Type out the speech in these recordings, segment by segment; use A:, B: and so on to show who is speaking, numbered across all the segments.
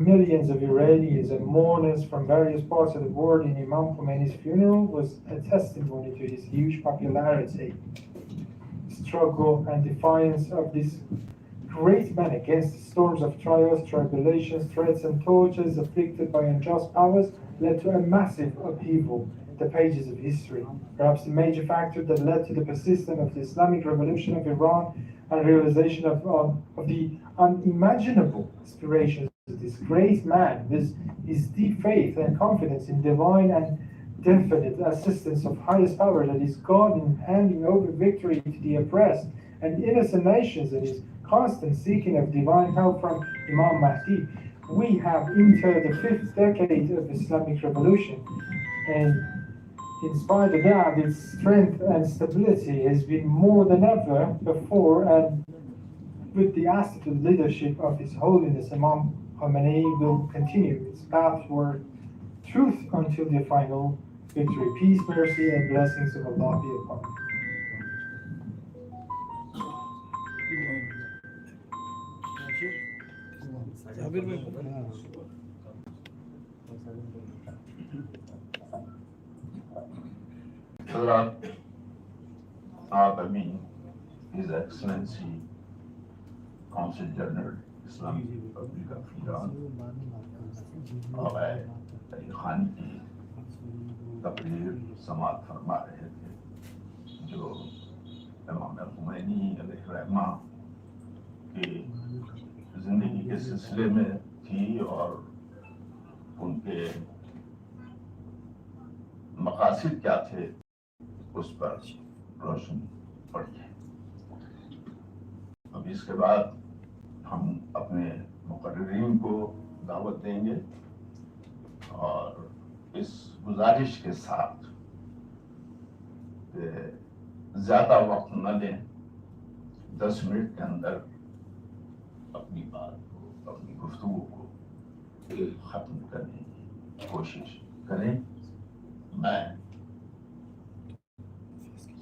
A: millions of Iranians and mourners from various parts of the world in Imam Khomeini's funeral was a testimony to his huge popularity, struggle, and defiance of this great man against the storms of trials, tribulations, threats, and tortures afflicted by unjust powers led to a massive upheaval in the pages of history. Perhaps the major factor that led to the persistence of the Islamic Revolution of Iran and realization of the unimaginable aspirations of this great man was his deep faith and confidence in divine and definite assistance of highest power, that is God, in handing over victory to the oppressed and innocent nations, and his constant seeking of divine help from Imam Mahdi. We have entered the fifth decade of Islamic revolution, and in spite of that, its strength and stability has been more than ever before, and with the astute leadership of His Holiness Imam Khomeini will continue its path toward truth until the final victory. Peace, mercy, and blessings of Allah be upon you.
B: His Excellency Consul General Islamic Republic of Iran آقای Khan کی تقریر سماعت فرما رہے تھے، جو امام Khomeini علیہ الرحمہ کی زندگی کے سلسلے میں تھی اور ان کے مقاصد کیا تھے اس پر روشنی پڑی ہے۔ اب اس کے بعد ہم اپنے مقررین کو دعوت دیں گے اور اس گزارش کے ساتھ کہ زیادہ وقت نہ لیں، 10 منٹ کے اندر اپنی بات کو، اپنی گفتگو کو ختم کرنے کی کوشش کریں۔ میں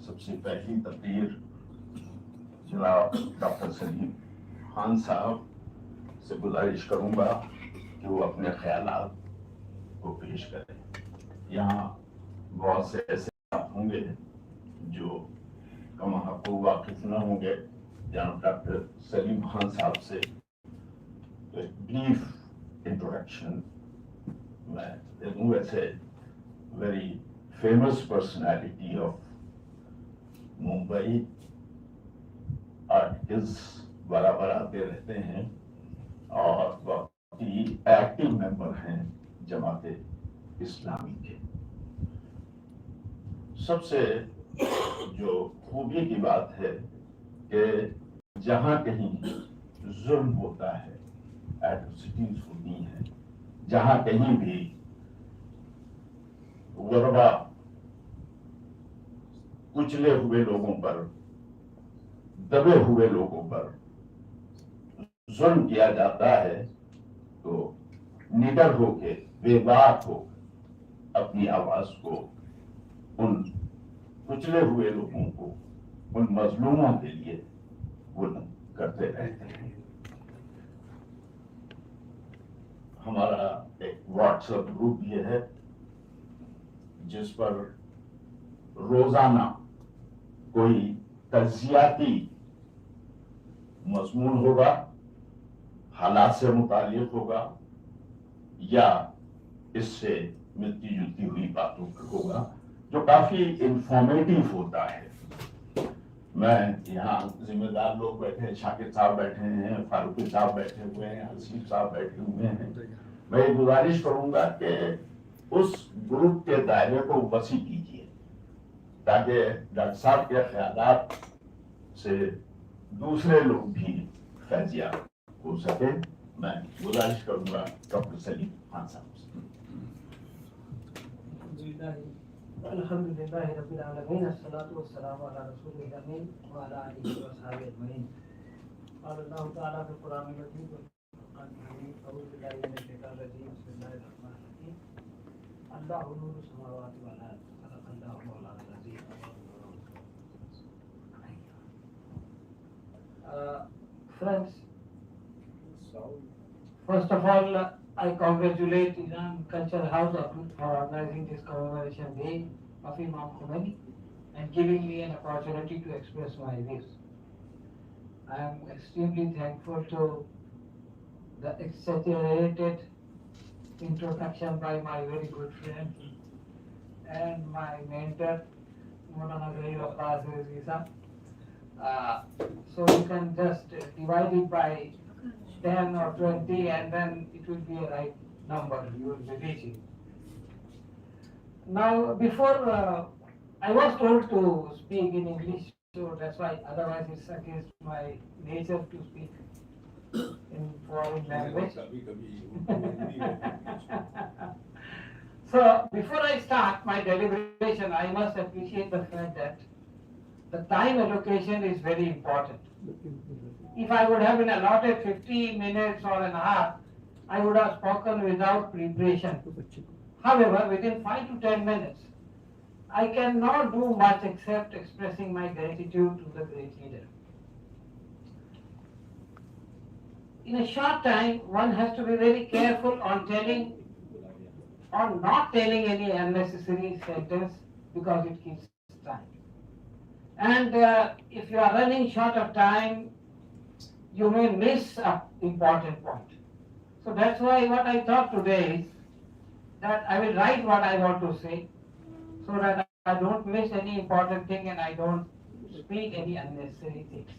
B: سب سے پہلی تقریر جناب ڈاکٹر سلیم خان صاحب سے گزارش کروں گا کہ وہ اپنے خیالات کو پیش کریں۔ یہاں بہت سے ایسے آپ ہوں گے جو کم حق واقف نہ ہوں گے۔ جناب ڈاکٹر سلیم خان صاحب سے بریف انٹروڈکشن میں دے دوں۔ ویسے very famous personality of Mumbai, articles برابر آتے رہتے ہیں اور بہت ہی ایکٹیو ممبر ہیں جماعت اسلامی کے۔ سب سے جو خوبی کی بات ہے کہ جہاں کہیں ظلم ہوتا ہے، ایٹروسٹیز ہوتی ہیں، جہاں کہیں بھی غربا کچلے ہوئے لوگوں پر، دبے ہوئے لوگوں پر ظلم کیا جاتا ہے، تو نڈر ہو کے، بے باک ہو اپنی آواز کو ان کچلے ہوئے لوگوں کو، ان مظلوموں کے لیے بلند کرتے رہتے ہیں۔ ہمارا ایک واٹس ایپ گروپ یہ ہے جس پر روزانہ کوئی تجزیاتی مضمون ہوگا، حالات سے متعلق ہوگا یا اس سے ملتی جلتی ہوئی باتوں پر ہوگا، جو کافی انفارمیٹیو ہوتا ہے۔ میں یہاں ذمہ دار لوگ بیٹھے ہیں، شاکر صاحب بیٹھے ہیں، فاروقی صاحب بیٹھے ہوئے ہیں، حسیب صاحب بیٹھے ہوئے ہیں۔ میں یہ گزارش کروں گا کہ اس گروپ کے دائرے کو وسیع کیجیے تاکہ ڈاکٹر صاحب کے خیالات سے دوسرے لوگ بھی فیضیاب ہو سکے۔ میں گزارش کروں گا ڈاکٹر سلیم خان صاحب سے۔
C: الحمد للہ رب العالمین، الصلاۃ والسلام علی رسول الامین وعلی آلہ وصحبہ اجمعین۔ قال اللہ تعالیٰ فی القرآن المجید والفرقان الحمید، اعوذ باللہ من الشیطان الرجیم، بسم اللہ الرحمن الرحیم۔ اللہ نور السماوات والارض، صدق اللہ مولانا العظیم۔ Friends, first of all, I congratulate Imam Cultural House for organizing this commemoration day of Imam Khomeini and giving me an opportunity to express my views. I am extremely thankful to the exaggerated introduction by my very good friend and my mentor, ABBAS. So you can just divide it by 10 or 20 and then it will be a right number you will be reaching. Now before I was told to speak in English, so that's why otherwise it's against my nature to speak in foreign language. So before I start my deliberation, I must appreciate the fact that the time allocation is very important. If I would have been allotted 50 minutes or an hour, I would have spoken without preparation. However, within 5 to 10 minutes, I cannot do much except expressing my gratitude to the great leader. In a short time, one has to be very careful on not telling any unnecessary sentence because it kills time. And if you are running short of time, you may miss an important point. So that's why what I thought today is that I will write what I want to say so that I don't miss any important thing and I don't speak any unnecessary things.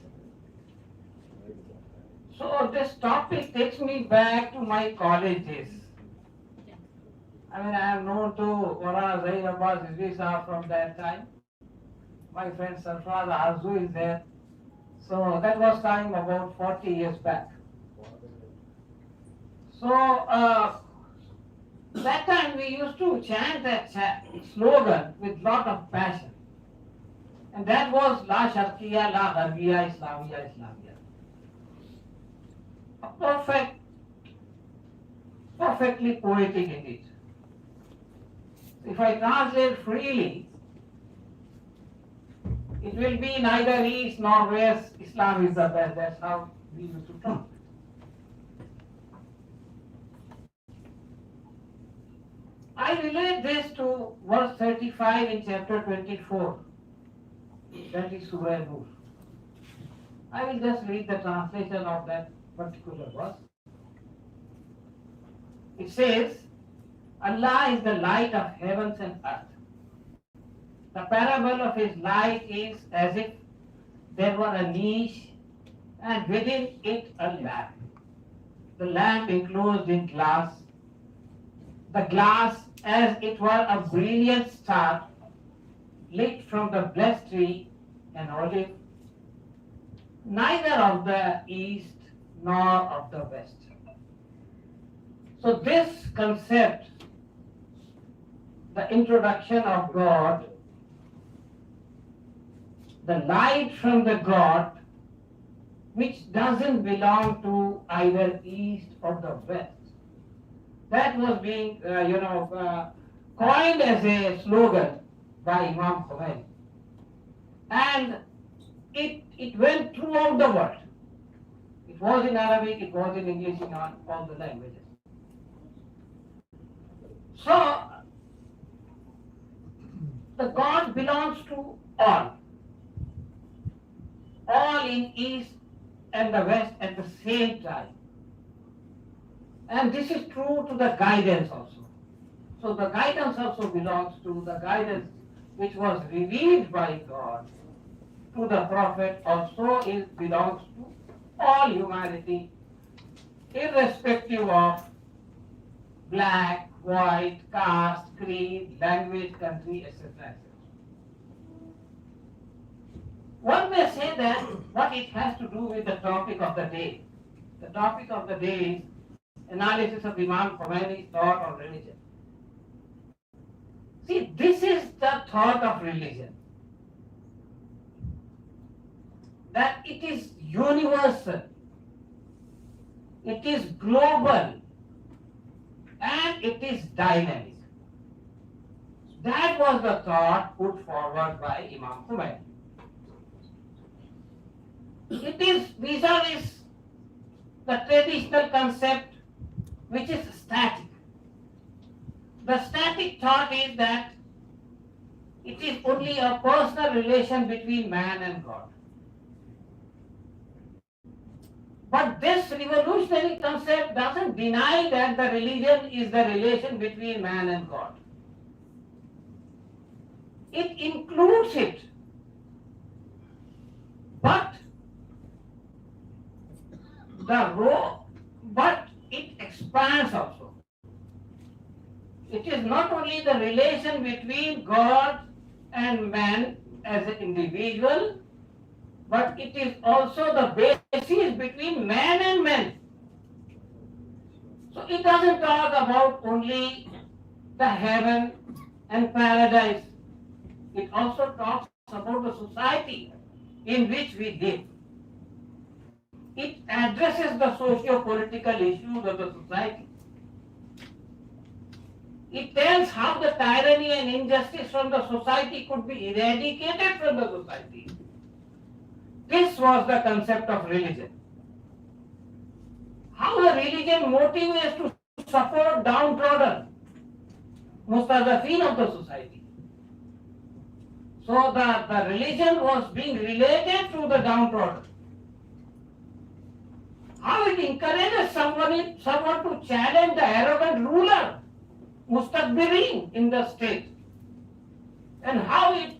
C: So this topic takes me back to my college days. I mean, I am known to Syed ABBAS from that time. My friend Sarfraz Arzu is there. So that was time about 40 years back. So that time we used to chant that slogan with lot of passion. And that was La Sharqiya, La Gharbiya, Islamiyya, Islamiyya. A perfectly poetic indeed. If I translate freely, it will be neither east nor west, Islam is the best. That's how we used to talk. I relate this to verse 35 in chapter 24. That is Surah Nur. I will just read the translation of that particular verse. It says, Allah is the light of heavens and earth. The parable of his light is as if there were a niche and within it a lamp. The lamp enclosed in glass. The glass as it were a brilliant star lit from the blessed tree and olive, neither of the east nor of the west. So this concept, the introduction of God, the light from the God, which doesn't belong to either east or the west. That was being, coined as a slogan by Imam Khomeini. And it went throughout the world. It was in Arabic, it was in English, in all the languages. So, the God belongs to all in east and the west at the same time. And this is true to the guidance also. So the guidance also belongs to the guidance which was revealed by God to the Prophet, also it belongs to all humanity, irrespective of black, white, caste, creed, language, country, etc. One may say that what it has to do with the topic of the day. The topic of the day is analysis of Imam Khomeini's thought on religion. See, this is the thought of religion. That it is universal, it is global, and it is dynamic. That was the thought put forward by Imam Khomeini. It is vis-a-vis the traditional concept which is static. The static thought is that it is only a personal relation between man and God. But this revolutionary concept doesn't deny that the religion is the relation between man and God. It includes it, but it expands also. It is not only the relation between God and man as an individual, but it is also the basis between man and man. So it doesn't talk about only the heaven and paradise. It also talks about the society in which we live. It addresses the socio-political issues of the society. It tells how the tyranny and injustice from the society could be eradicated from the society. This was the concept of religion. How a religion motivates to support downtrodden, mustazafin of the society. So the religion was being related to the downtrodden. How it encourages someone to challenge the arrogant ruler, mustakbirin in the state, and how it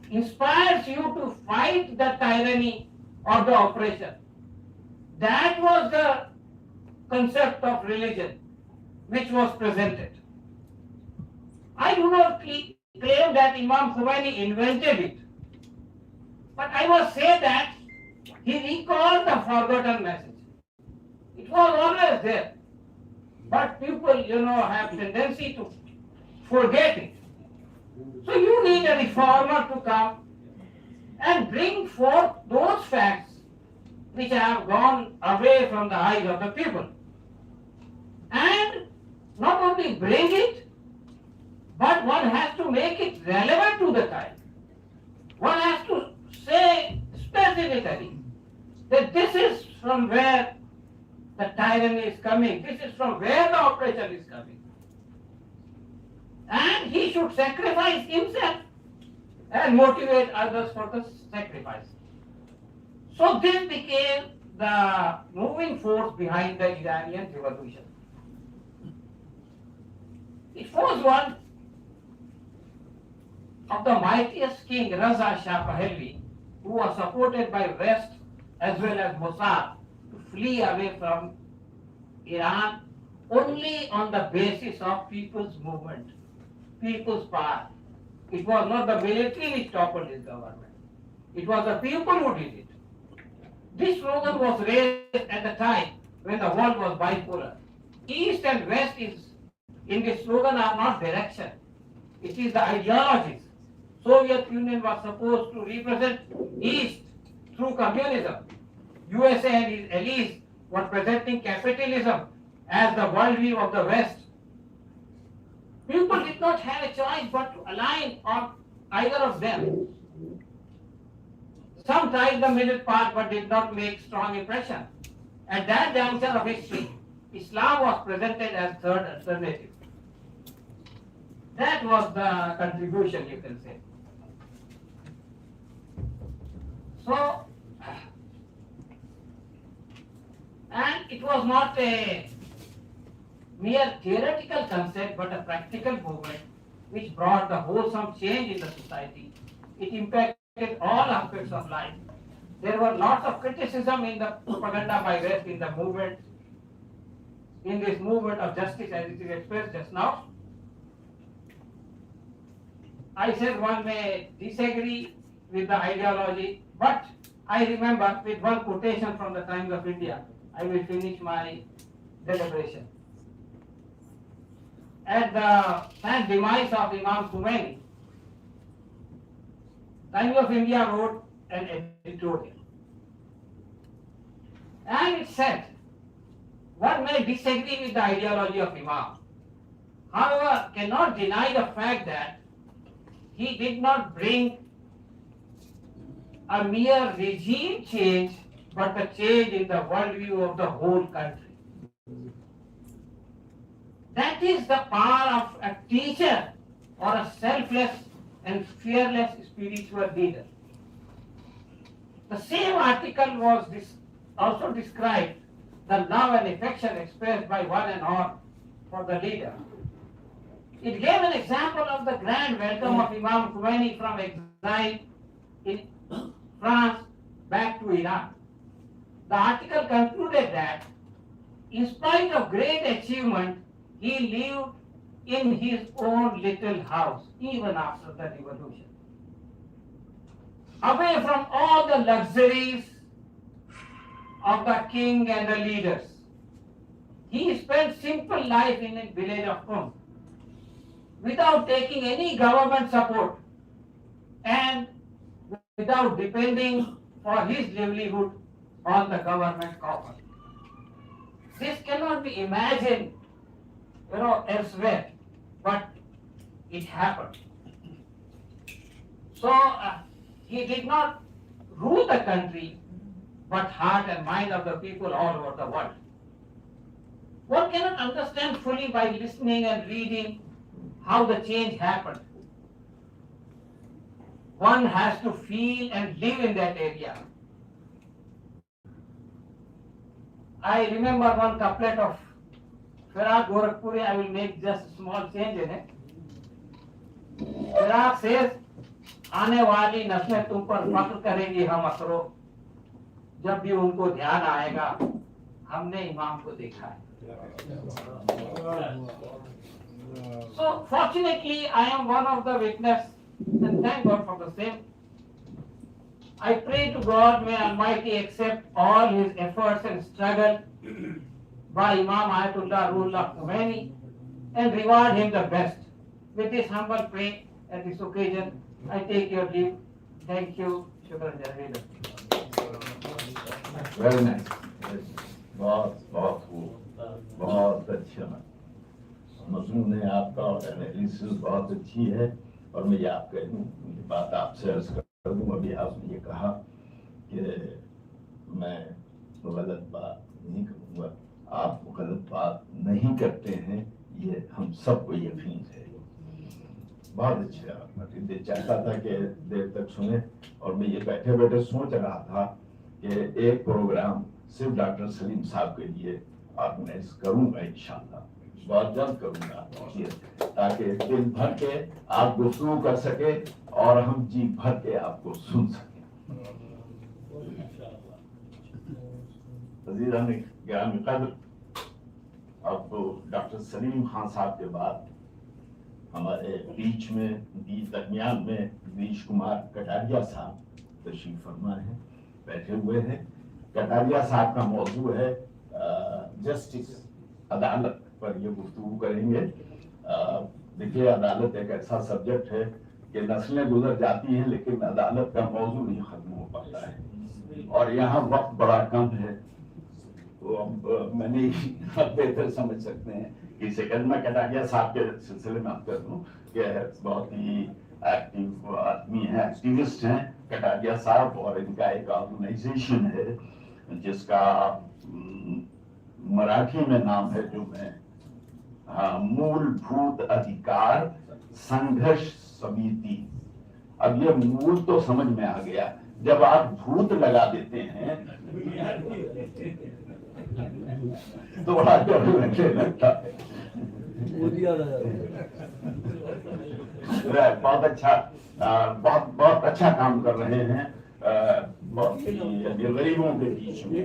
C: inspires you to fight the tyranny or the oppression. That was the concept of religion which was presented. I do not claim that Imam Khomeini invented it, but I must say that he recalled the forgotten message. It was always there, but people, have tendency to forget it. So you need a reformer to come and bring forth those facts which have gone away from the eyes of the people. And not only bring it, but one has to make it relevant to the time. One has to say specifically that this is from where the tyranny is coming, this is from where the oppression is coming. And he should sacrifice himself and motivate others for the sacrifice. So this became the moving force behind the Iranian revolution. It was one of the mightiest king, RAZA Shah Pahlavi, who was supported by West as well as Mossad to flee away from Iran only on the basis of people's movement, people's power. It was not the military which toppled his government. It was the people who did it. This slogan was raised at the time when the world was bipolar. East and West in this slogan are not direction. It is the ideologies. Soviet Union was supposed to represent East through communism. USA and its allies were presenting capitalism as the worldview of the West. People did not have a choice but to align on either of them. Some tried the middle path but did not make strong impression. At that juncture of history, Islam was presented as third alternative. That was the contribution, you can say. So, and it was not a mere theoretical concept but a practical movement which brought the wholesome change in the society. It impacted all aspects of life. There were lots of criticism in the propaganda by West in the movement, in this movement of justice as it is expressed just now. I said one may disagree with the ideology, but I remember with one quotation from the Times of India, I will finish my deliberation. At the sad demise of Imam Khomeini, Times of India wrote an editorial. And it said, one may disagree with the ideology of Imam, however, cannot deny the fact that he did not bring a mere regime change, but a change in the worldview of the whole country. That is the power of a teacher or a selfless and fearless spiritual leader. The same article was also described the love and affection expressed by one and all for the leader. It gave an example of the grand welcome of Imam Khomeini from exile in France back to Iran. The article concluded that in spite of great achievement, he lived in his own little house even after the revolution. Away from all the luxuries of the king and the leaders, he spent simple life in a village of Qom without taking any government support and without depending for his livelihood on the government coffers. This cannot be imagined, elsewhere, but it happened. So he did not rule the country, but heart and mind of the people all over the world. One cannot understand fully by listening and reading how the change happened. One has to feel and live in that area. I remember one couplet of Firaq Gorakhpuri. I will make just a small change in it. Firaq says, आने वाली नस्लें तुम पर फख्र करेंगी हम असरो, जब भी उनको ध्यान आएगा हमने इमाम को देखा है. So fortunately I am one of the witness and thank God for the same. I pray to God, may Almighty accept all his efforts and struggle by Imam Ayatollah Ruhollah Khomeini and reward him the best. With this humble prayer at this occasion, I take your leave. Thank you. Shukran Jazeelan.
B: Very nice. बहुत अच्छा मजमून है आपका और analysis बहुत अच्छी है और मैं याद करूँ बात आपसे अर्ज कर दूँ. अभी आपने ये कहा कि मैं गलत बात नहीं करूँगा. आप गलत बात नहीं करते हैं, ये हम सबको यकीन है. बहुत अच्छा. मैं चाहता था कि देर तक सुने और मैं ये बैठे बैठे सोच रहा था कि एक प्रोग्राम सिर्फ डॉक्टर सलीम साहब के लिए ऑर्गेनाइज करूंगा. इंशाल्लाह बहुत जल्द करूंगा ताकि दिन भर के आप गुफ्तगू कर सके और हम जी भर के आपको सुन सके. गिरामी कद्र, अब डॉक्टर सलीम खान साहब के बाद हमारे बीच में दरमियान में गिरीश कुमार कटारिया साहब तशरीफ फरमा है, बैठे हुए हैं. कटारिया साहब का मौजू है जस्टिस, अदालत पर ये गुफ्तगू करेंगे. देखिए अदालत एक ऐसा सब्जेक्ट है कि नस्लें गुजर जाती हैं लेकिन अदालत का मौजू नहीं खत्म हो पाता है और यहाँ वक्त बड़ा कम है. तो अब मैंने आप बेहतर समझ सकते हैं कि सेकंड में कटारिया साहब के सिलसिले में आप कर दूं कि बहुत ही एक्टिव आदमी है, एक्टिविस्ट हैं कटारिया साहब और इनका एक ऑर्गेनाइजेशन है जिसका मराठी में नाम है जो मैं मूलभूत अधिकार संघर्ष समिति. अब ये मूल तो समझ में आ गया, जब आप भूत लगा देते हैं तो बड़ा डर लगता है. बहुत अच्छा, बहुत अच्छा काम कर रहे हैं गरीबों के बीच में.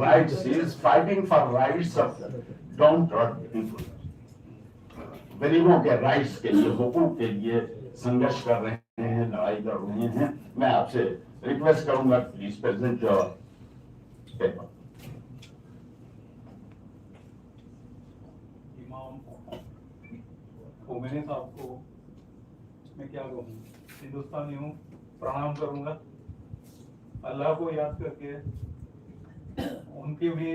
B: Rights is fighting for rights of down trodden people. गरीबों के राइट्स के लिए, हुकूक के लिए संघर्ष कर रहे हैं, लड़ाई कर रहे हैं. मैं आपसे रिक्वेस्ट करूंगा प्लीज प्रेजेंट योर पेपर.
D: इमाम खोमेनी साहब को मैं क्या कहूँ, हिंदुस्तानी हूँ, प्रणाम करूंगा. अल्लाह को याद करके, उनकी भी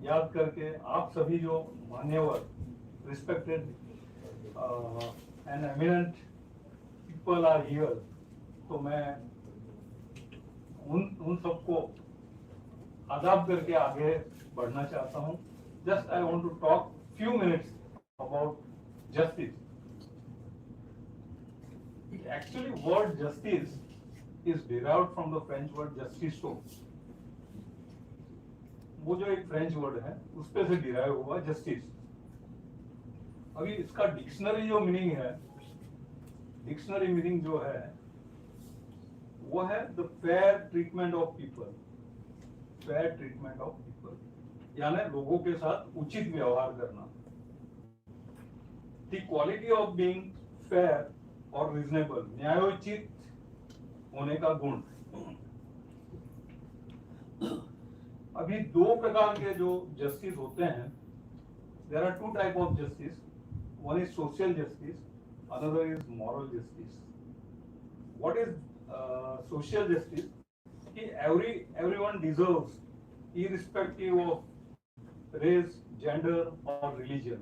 D: याद करके, आप सभी जो मान्यवर, respected and eminent people are here, तो मैं उन सबको आदाब करके आगे बढ़ना चाहता हूँ. Just I want to talk few minutes about justice. Actually, word justice is derived from the French word justice. वो जो एक फ्रेंच वर्ड है उस पे से डिराइव हुआ जस्टिस। अभी इसका डिक्शनरी जो मीनिंग है, डिक्शनरी मीनिंग जो है वो है the fair treatment of people, fair treatment of people, यानी लोगों के साथ उचित व्यवहार करना। The quality of being fair और रीजनेबल, न्यायोचित होने का गुण। अभी दो प्रकार के जो जस्टिस होते हैं, there are two type of justice, one is social justice, another is moral justice. What is social justice? कि everyone deserves, irrespective of race, gender और religion।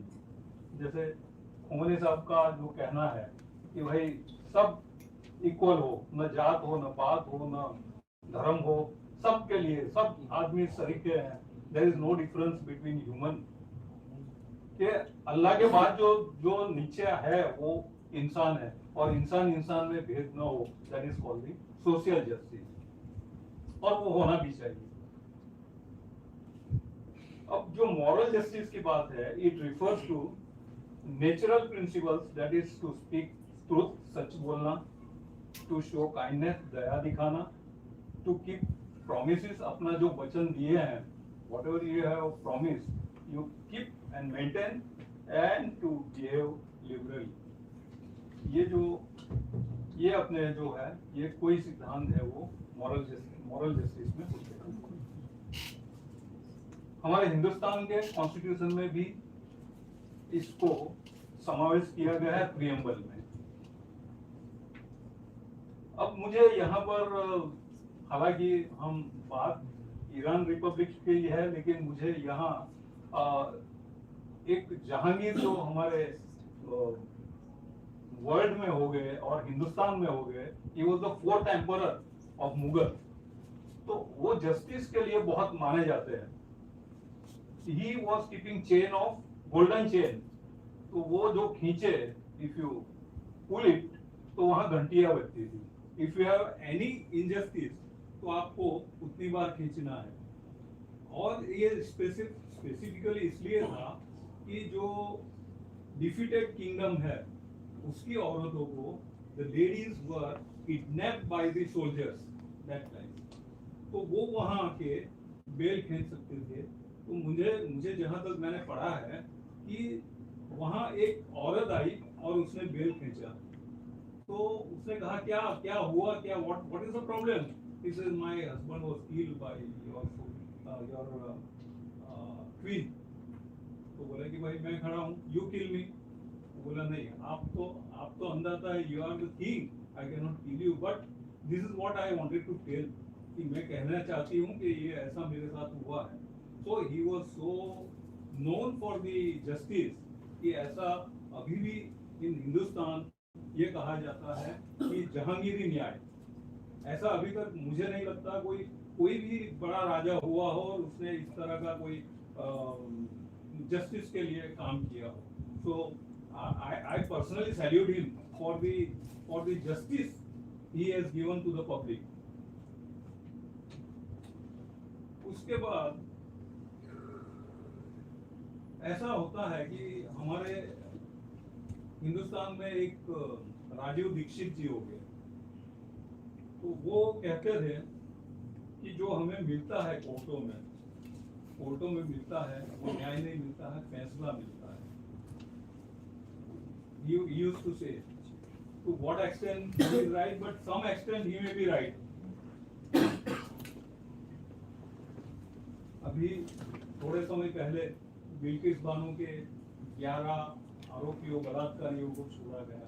D: जैसे खोमेनी साहब का जो कहना है कि भाई सब इक्वल हो, न जात हो, न पात हो, न धर्म हो, सबके लिए सब आदमी सरीके हैं, there is no difference between human. कि अल्लाह के बाद जो नीचे है वो इंसान है और इंसान इंसान में भेद न हो, that is called the social justice, और वो होना भी चाहिए। अब जो मॉरल जस्टिस की बात है, it refers to natural principles, that is to speak truth, सच बोलना, टू शो काइंडनेस, दया दिखाना, टू कीप promises, अपना जो वचन दिए हैं, whatever you have promised, you keep and maintain, and to behave liberally। ये अपने जो है ये कोई सिद्धांत है वो मॉरल जस्टिस में होते हैं। हमारे हिंदुस्तान के कॉन्स्टिट्यूशन में भी इसको समावेश किया गया है प्रियम्बल में। अब मुझे यहाँ पर, हालांकि हम बात ईरान रिपब्लिक की है, लेकिन मुझे यहाँ एक जहांगीर जो हमारे वर्ल्ड में हो गए और हिंदुस्तान में हो गए, he was the fourth emperor of Mughal, तो वो जस्टिस के लिए बहुत माने जाते हैं। He was keeping chain of golden chain, तो वो जो खींचे, इफ यू पुल इट, तो वहां घंटियां बजती थी। If you have any injustice, तो आपको उतनी बार खींचना है। और ये स्पेसिफिकली इसलिए था कि जो डिफीटेड किंगडम है उसकी औरतों को, the ladies were kidnapped by the soldiers that time, तो वो वहां आके बेल खींच सकते थे। तो मुझे जहां तक मैंने पढ़ा है कि वहां एक औरत आई और उसने बेल खींचा, तो उसने कहा क्या हुआ, क्या what is the problem? He says, my husband was killed by your queen। तो बोला कि भाई मैं खड़ा हूँ, you kill me। बोला नहीं, आप तो अंदाता है, you are the king, I cannot kill you, but this is what I wanted to tell, कि मैं कहना चाहती हूँ कि ये ऐसा मेरे साथ हुआ है। So he was so known for the justice कि ऐसा अभी भी इन हिंदुस्तान ये कहा जाता है कि जहांगीरी न्याय। ऐसा अभी तक मुझे नहीं लगता कोई भी बड़ा राजा हुआ हो और उसने इस तरह का कोई जस्टिस के लिए काम किया हो। So I personally salute him for the justice he has given to the public. उसके बाद ऐसा होता है कि हमारे हिंदुस्तान में एक राजीव दीक्षित जी हो गए, तो वो कहते थे कि जो हमें मिलता है कोर्टों में मिलता है, वो न्याय नहीं मिलता है, फैसला मिलता है। He used to say, to what extent he is right, but some extent he may be right। अभी थोड़े समय पहले बिल्किस बानो के 11 आरोपियों, बलात्कारियों को छोड़ा गया।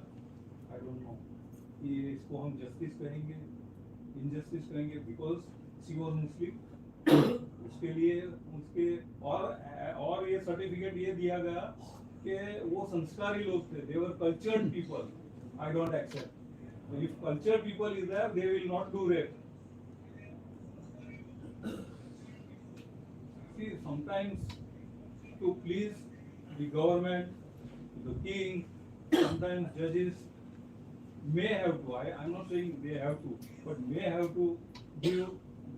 D: आई डोंट नो कि इसको हम जस्टिस कहेंगे, इनजस्टिस करेंगे, बिकॉज शी वाज मुस्लिम। उसके लिए उसके और ये सर्टिफिकेट ये दिया गया कि वो संस्कारी लोग थे, they were cultured people. I don't accept. If cultured people is there, they will not do rape. See, sometimes to please the government, the king, sometimes judges may have to, I'm not saying they have to, but may have to give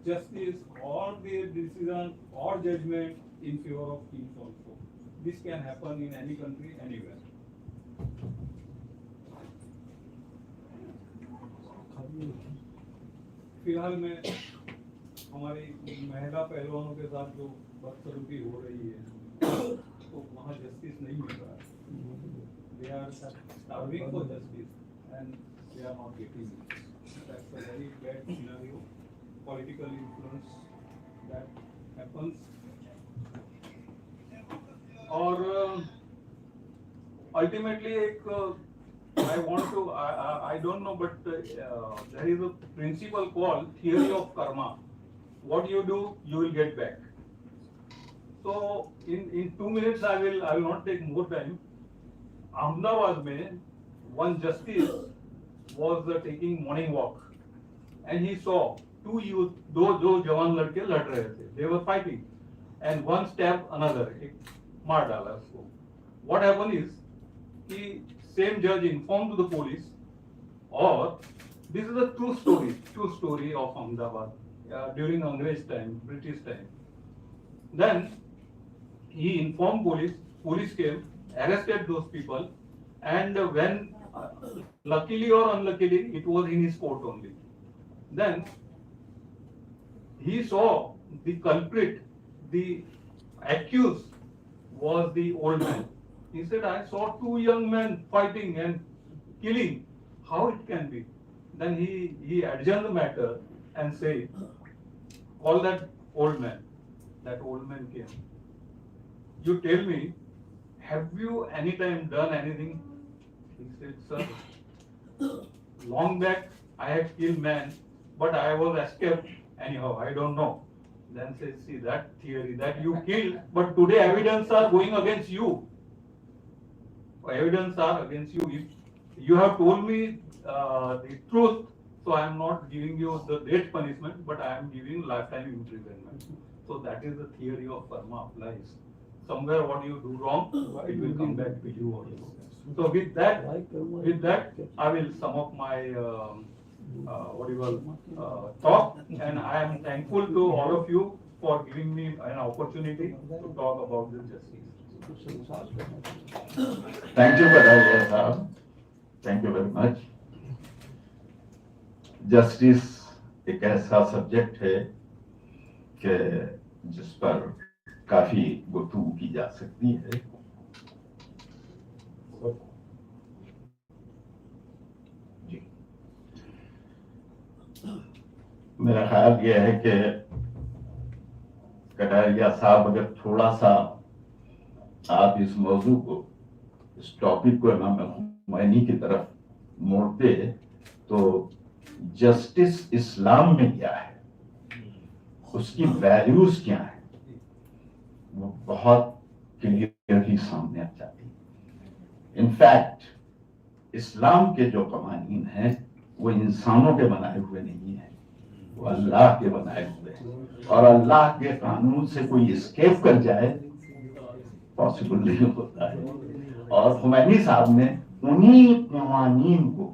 D: justice or their decision or judgment in favor of kings also. This can happen in any country, anywhere. फिलहाल में हमारी महिला पहलवानों के साथ जो बदसलूकी हो रही है तो वहाँ जस्टिस नहीं मिल रहा है. They are starving for justice and they are not getting it. That's a very bad scenario. Political influence that happens. और ultimately एक I want to, I don't know, but there is a principle called theory of karma. What you do, you will get back. So in 2 minutes, I will not take more time. Ahmedabad mein one justice was taking morning walk, and he saw two youth, दो जवान लड़के लड़ रहे थे. They were fighting, and one stabbed another. मार डाला उसको. What happened is, the same judge informed to the police, or this is a true story of Ahmedabad during Angrez time, British time. Then he informed police came, arrested those people, and when luckily or unluckily, it was in his court only. Then he saw the culprit, the accused was the old man. He said, I saw two young men fighting and killing. How it can be? Then he adjourned the matter and said, call that old man. That old man came. You tell me, have you any time done anything? He said, sir, long back I had killed man, but I was escaped anyhow, I don't know. Then says, see that theory that you killed, but today evidence are going against you. Evidence are against you. If you have told me the truth, so I am not giving you the death punishment, but I am giving lifetime imprisonment. So that is the theory of karma applies. Somewhere what you do wrong, it will come back to you also. So with that, I will sum up my talk, and I am thankful to all of you for giving me an opportunity to talk about this justice.
B: Thank you, Badaiya Sahab. Thank you very much. Justice एक ऐसा subject है कि जिस पर काफी गुफ्तगू की जा सकती है. जी, मेरा ख्याल यह है कि कटारिया साहब अगर थोड़ा सा आप इस मौजू को, इस टॉपिक को इमाम खुमैनी की तरफ मोड़ते तो जस्टिस इस्लाम में क्या है, उसकी वैल्यूज क्या है, वो बहुत क्लियरली सामने आ जाती है. इनफैक्ट इस्लाम के जो कवानीन हैं वो इंसानों के बनाए हुए नहीं है, वो अल्लाह के बनाए हुए हैं, और अल्लाह के कानून से कोई एस्केप कर जाए पॉसिबल नहीं होता है. और खुमैनी साहब ने उन्हीं कवानीन को,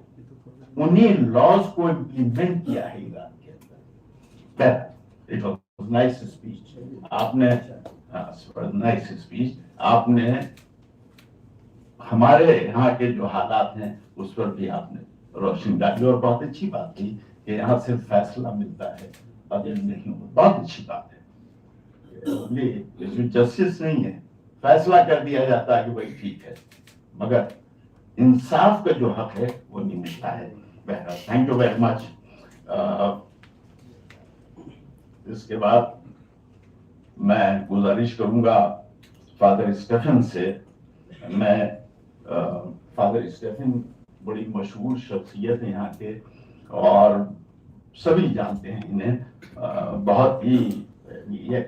B: उन्हीं लॉज को इम्प्लीमेंट किया है ईरान के अंदर. इट वाज नाइस स्पीच आपने, नाइस स्पीच आपने हमारे यहाँ के जो हालात हैं उस पर भी आपने रोशनी डाली, और बहुत अच्छी बात थी कि यहाँ से फैसला मिलता है, बदल नहीं होता. बहुत अच्छी बात है. ये जस्टिस नहीं है, फैसला कर दिया जाता है कि भाई ठीक है, मगर इंसाफ का जो हक है वो नहीं मिलता है. बहरहाल थैंक यू वेरी मच. इसके बाद मैं गुजारिश करूंगा फादर स्टेफन से. फादर स्टेफन बड़ी मशहूर शख्सियत है यहाँ के, और सभी जानते हैं इन्हें. बहुत ही ये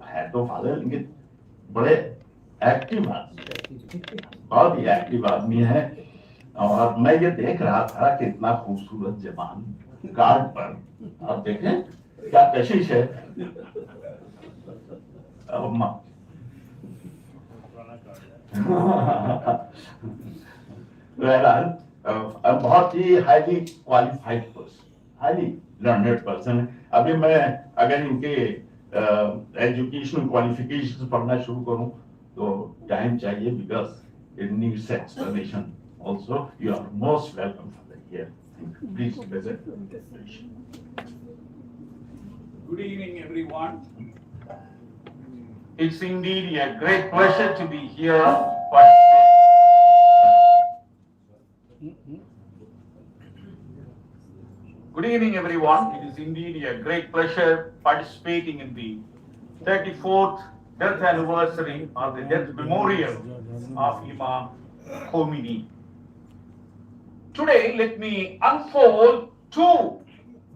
B: है तो फादर, लेकिन बड़े एक्टिव आदमी, बहुत ही एक्टिव आदमी है. और मैं ये देख रहा था कि इतना खूबसूरत जवान गार्ड पर, आप देखें क्या कशिश है. बहरहाल बहुत ही highly qualified person, highly learned person है। अभी मैं अगर इनके एजुकेशनल क्वालिफिकेशन पढ़ना शुरू करूं तो टाइम चाहिए, because it needs explanation also. You are most welcome for the here, please visit.
D: Good evening, everyone.
B: It's indeed a great pleasure to be here. Good evening, everyone. It is indeed a great pleasure participating in the 34th death anniversary of the death memorial of Imam Khomeini. Today, let me unfold two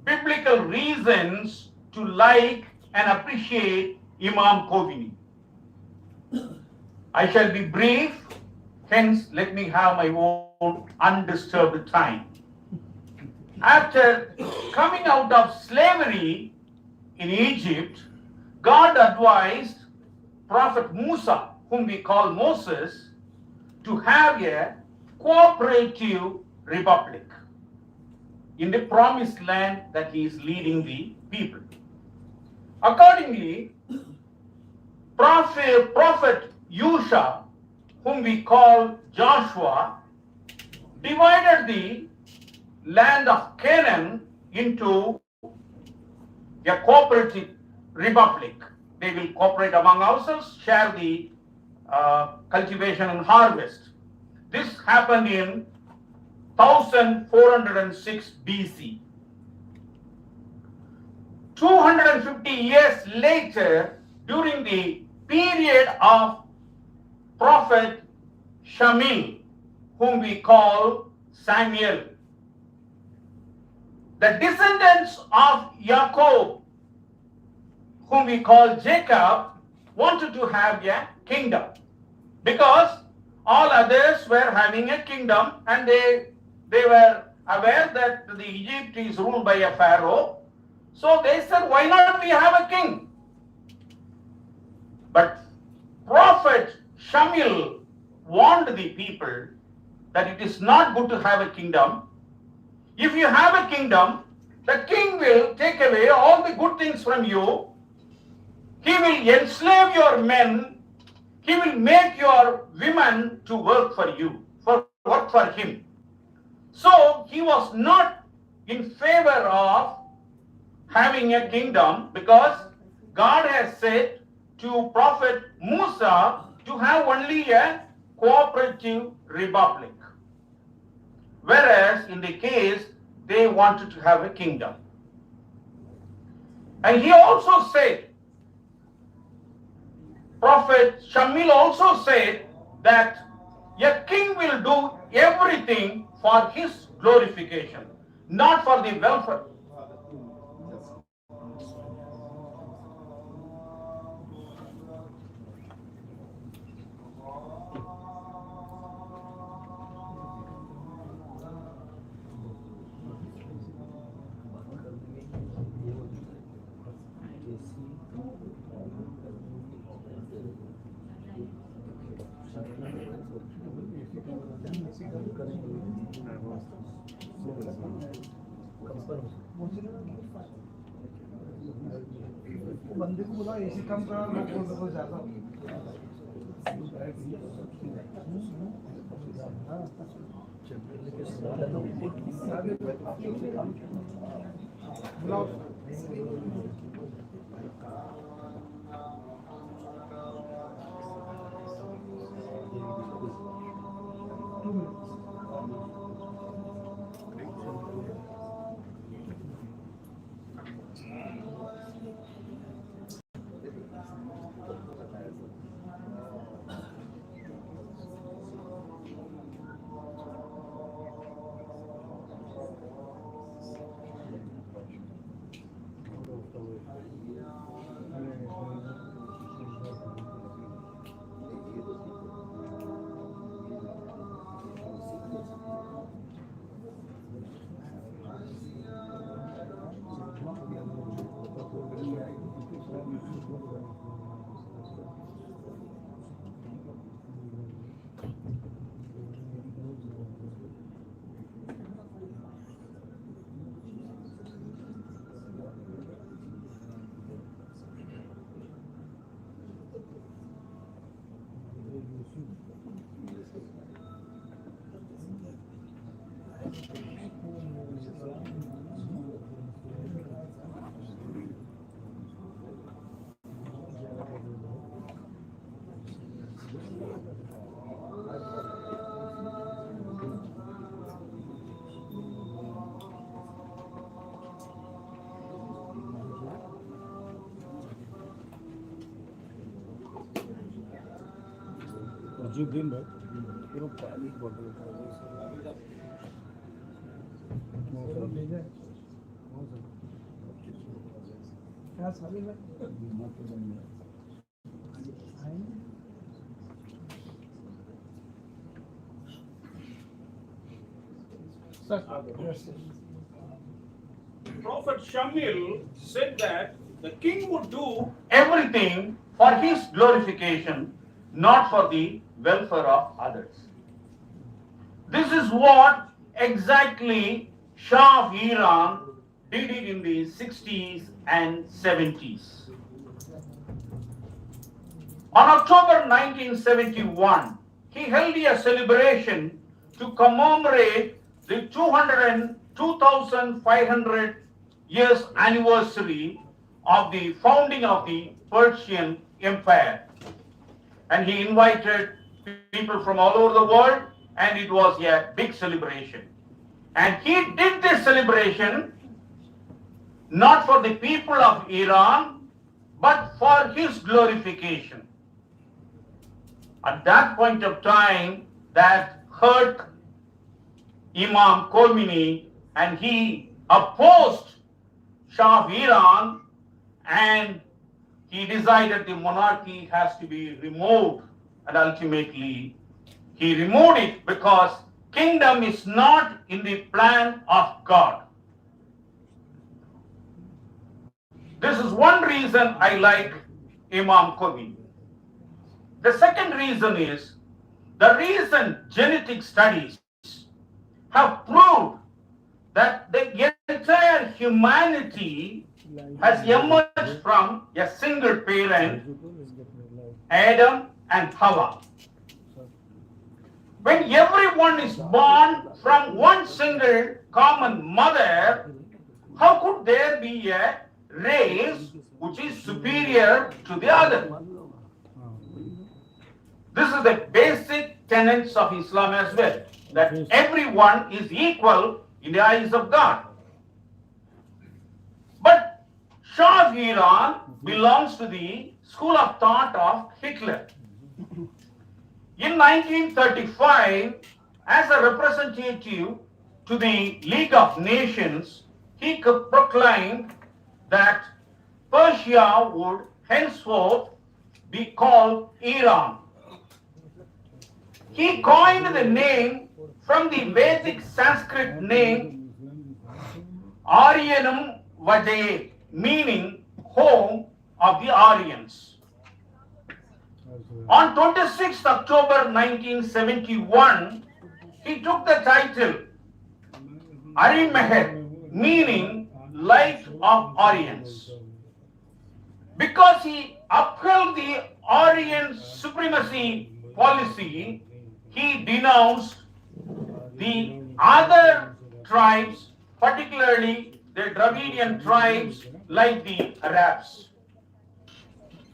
B: biblical reasons to like and appreciate Imam Khomeini. I shall be brief, hence let me have my own undisturbed time. After coming out of slavery in Egypt, God advised Prophet Musa, whom we call Moses, to have a cooperative republic in the promised land that he is leading the people. Accordingly, Prophet Yusha, whom we call Joshua, divided the land of Canaan into a cooperative republic. They will cooperate among ourselves, share the cultivation and harvest. This happened in 1406 BC. 250 years later, during the period of Prophet Shamil, whom we call Samuel, the descendants of Jacob, whom we call Jacob, wanted to have a kingdom, because all others were having a kingdom, and they were aware that the Egypt is ruled by a pharaoh. So they said, why not we have a king? But Prophet Shamil warned the people that it is not good to have a kingdom. If you have a kingdom, the king will take away all the good things from you. He will enslave your men. He will make your women to work for you, work for him. So he was not in favor of having a kingdom, because God has said to Prophet Musa to have only a cooperative republic. Whereas in the case, they wanted to have a kingdom. And he also said, Prophet Shamil also said that a king will do everything for his glorification, not for the welfare.
C: बंदे को बोला AC कम करा, लोग बोल रहे ज्यादा
E: जी दिन भर पूरा पानी की बोतल क्या साली में
F: Prophet Shamil said that the king would do
B: everything for his glorification, not for the welfare of others. This is what exactly Shah of Iran did it in the 60s and 70s. On October 1971, he held a celebration to commemorate the 2,500 years anniversary of the founding of the Persian Empire. And he invited people from all over the world, and it was a big celebration. And he did this celebration not for the people of Iran, but for his glorification. At that point of time, that hurt Imam Khomeini, and he opposed Shah of Iran, and he decided the monarchy has to be removed, and ultimately he removed it because kingdom is not in the plan of God. This is one reason I like Imam Khomeini. The second reason is the recent genetic studies have proved that the entire humanity has emerged from a single parent, Adam and Hawa. When everyone is born from one single common mother, how could there be a race which is superior to the other? This is the basic tenets of Islam as well, that everyone is equal in the eyes of God. But Shah of Iran belongs to the school of thought of Hitler. In 1935, as a representative to the League of Nations, he proclaimed that Persia would henceforth be called Iran. He coined the name from the Vedic Sanskrit name Aryanam Vade, meaning home of the Aryans. On 26 October 1971, he took the title Arimehet, meaning light of Aryans. Because he upheld the Aryan supremacy policy, he denounced the other tribes, particularly the Dravidian tribes like the Arabs.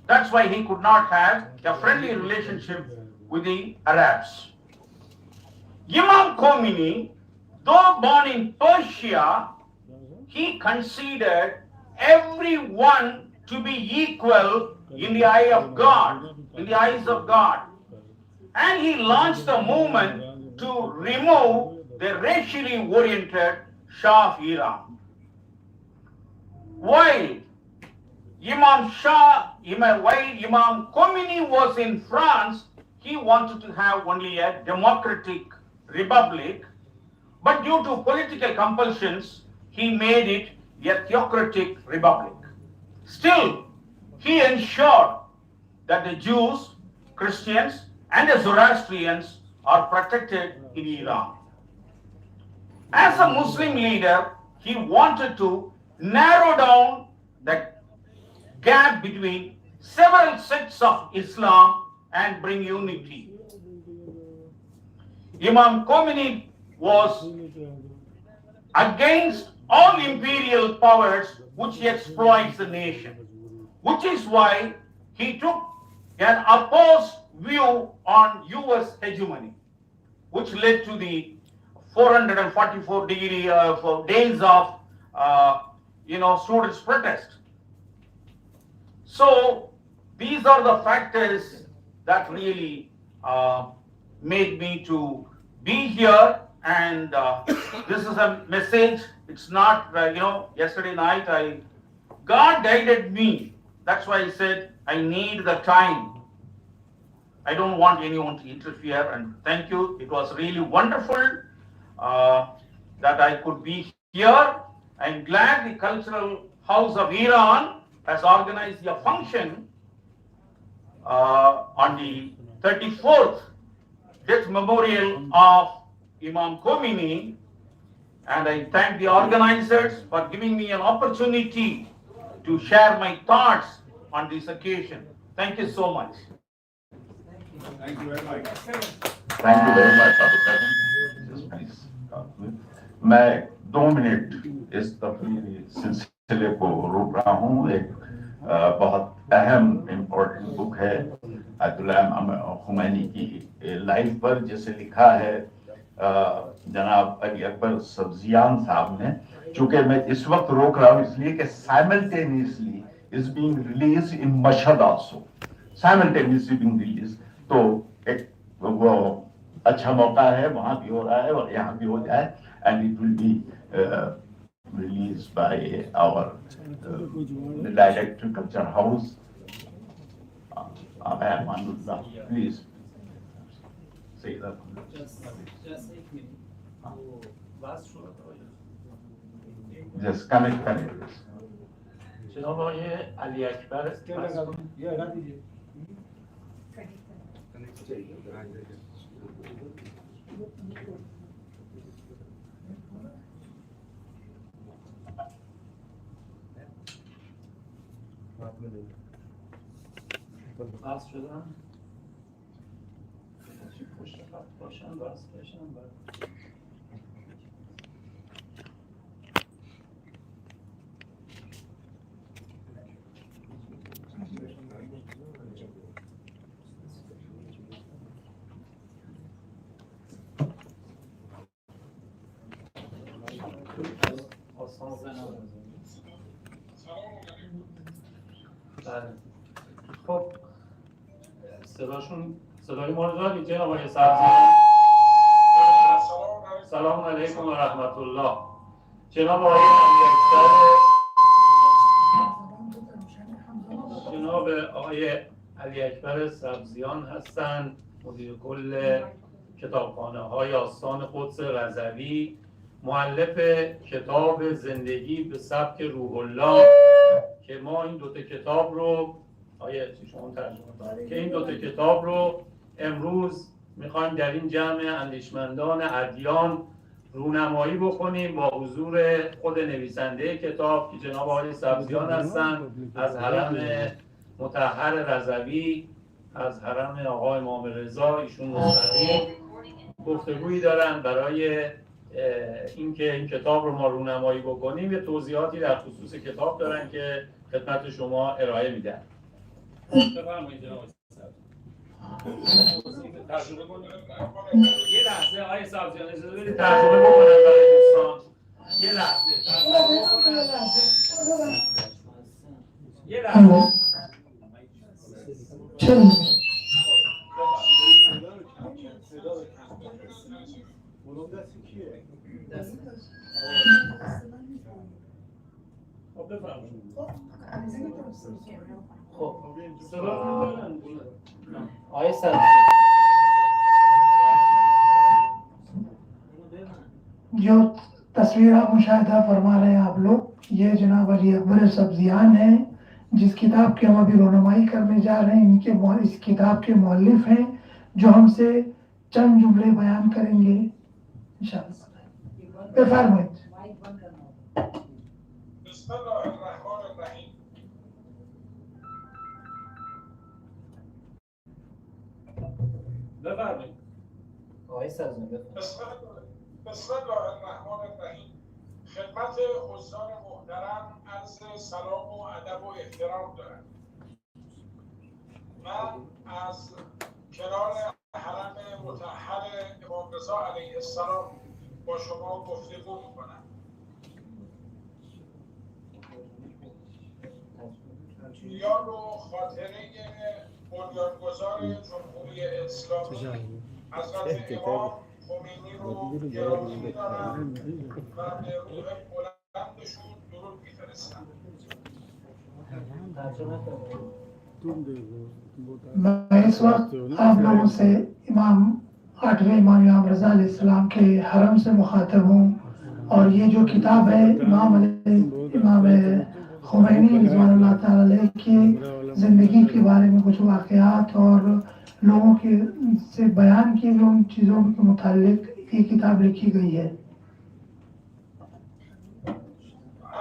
B: That's why he could not have a friendly relationship with the Arabs. Imam Khomeini, though born in Persia, he considered everyone to be equal in the eye of God, in the eyes of God. And he launched a movement to remove the racially oriented Shah of Iran. While Imam Khomeini was in France, he wanted to have only a democratic republic, but due to political compulsions, he made it a theocratic republic. Still, he ensured that the Jews, Christians, and the Zoroastrians are protected in Iran. As a Muslim leader, he wanted to narrow down the gap between several sects of Islam and bring unity. Imam Khomeini was against all imperial powers which exploits the nation, which is why he took an opposed view on US hegemony, which led to the 444 days of students' protest. So these are the factors that really
G: made me to be here. And this is a message. It's not, yesterday night God guided me. That's why I said I need the time. I don't want anyone to interfere. And thank you. It was really wonderful that I could be here. I'm glad the Cultural House of Iran has organized a function on the 34th death memorial of Imam Khomeini, and I thank the organizers for giving me an opportunity to share my thoughts on this occasion. Thank you so much.
D: Thank you very much.
B: Thank you very much please. मैं 2 minute इस तकरीरी सिलसिले को रोक रहा हूँ। एक बहुत अहम इम्पोर्टेंट बुक है इमाम खुमैनी की लाइफ पर, जिसे लिखा है जनाब अली अकबर सब्जियान साहब ने। चूंकि मैं इस वक्त रोक रहा हूँ इसलिए कि simultaneously is being release in Mashhad also, simultaneously being release, तो एक वो अच्छा मौका है, वहां भी हो रहा है और यहाँ भी हो जाए, and it will be release by our director culture house Amanullah. Please say that. Just connect.
H: جناب آقای علی اکبر بس شدن پشت خط باشن بس باشن خب صدای ما رو دارید جناب آقای سبزیان؟ سلام علیکم و رحمت الله. جناب آقای علی اکبر سبزیان هستند، مدیر کل کتابخانه های آستان قدس رضوی، مؤلف کتاب زندگی به سبک روح الله، که ما این دوتا کتاب رو امروز میخوایم در این جمع اندیشمندان ادیان رونمایی بکنیم با حضور خود نویسنده کتاب که جناب آقای سبزیان هستند، از حرم مطهر رضوی، از حرم آقای امام رضا. ایشون مستقیم گفتگویی دارن برای اینکه این کتاب رو ما رونمایی بکنیم. یه توضیحاتی در خصوص کتاب دارن که خدمت شما ارائه میدن. بفرمایید جناب ترجمه کنید. یه لحظه آقای سبزیان اجازه بدید ترجمه بکنم برای دوستان. یه لحظه ترجمه بکنم. یه لحظه. خب بفرمایید. خب آقای سبزیان
I: जो तस्वीर आप मुशाहिदा फरमा रहे हैं आप लोग, ये जनाब अली अकबर सब्जियान हैं, जिस किताब की हम अभी रोनुमाई करने जा रहे हैं। इस किताब के मौलिफ हैं, जो हमसे चंद जुमले बयान करेंगे इंशाअल्लाह। बेफरमाइश।
H: بفرمایید آقای سبزیان.
F: بسم الله الرحمن الرحیم. خدمت حضار محترم عرض سلام و ادب و احترام دارم. من از کنار حرم مطهر امام رضا علیه السلام با شما گفتگو میکنم. یاد و خاطره بنیانگذار جمهوری اسلامی حضرت امام خمینی رو گرامی می‌دارم و به روح بلندشون درود می‌فرستم.
I: میں اس وقت آپ لوگوں سے امام 8ویں امام رضا علیہ السلام کے حرم سے مخاطب ہوں، اور یہ جو کتاب ہے امام خمینی رضوان اللہ تعالیٰ علیہ کی زندگی کے بارے میں کچھ واقعات اور لوگوں کے سے بیان کیے ہوئے ان چیزوں کے متعلق یہ کتاب لکھی گئی ہے۔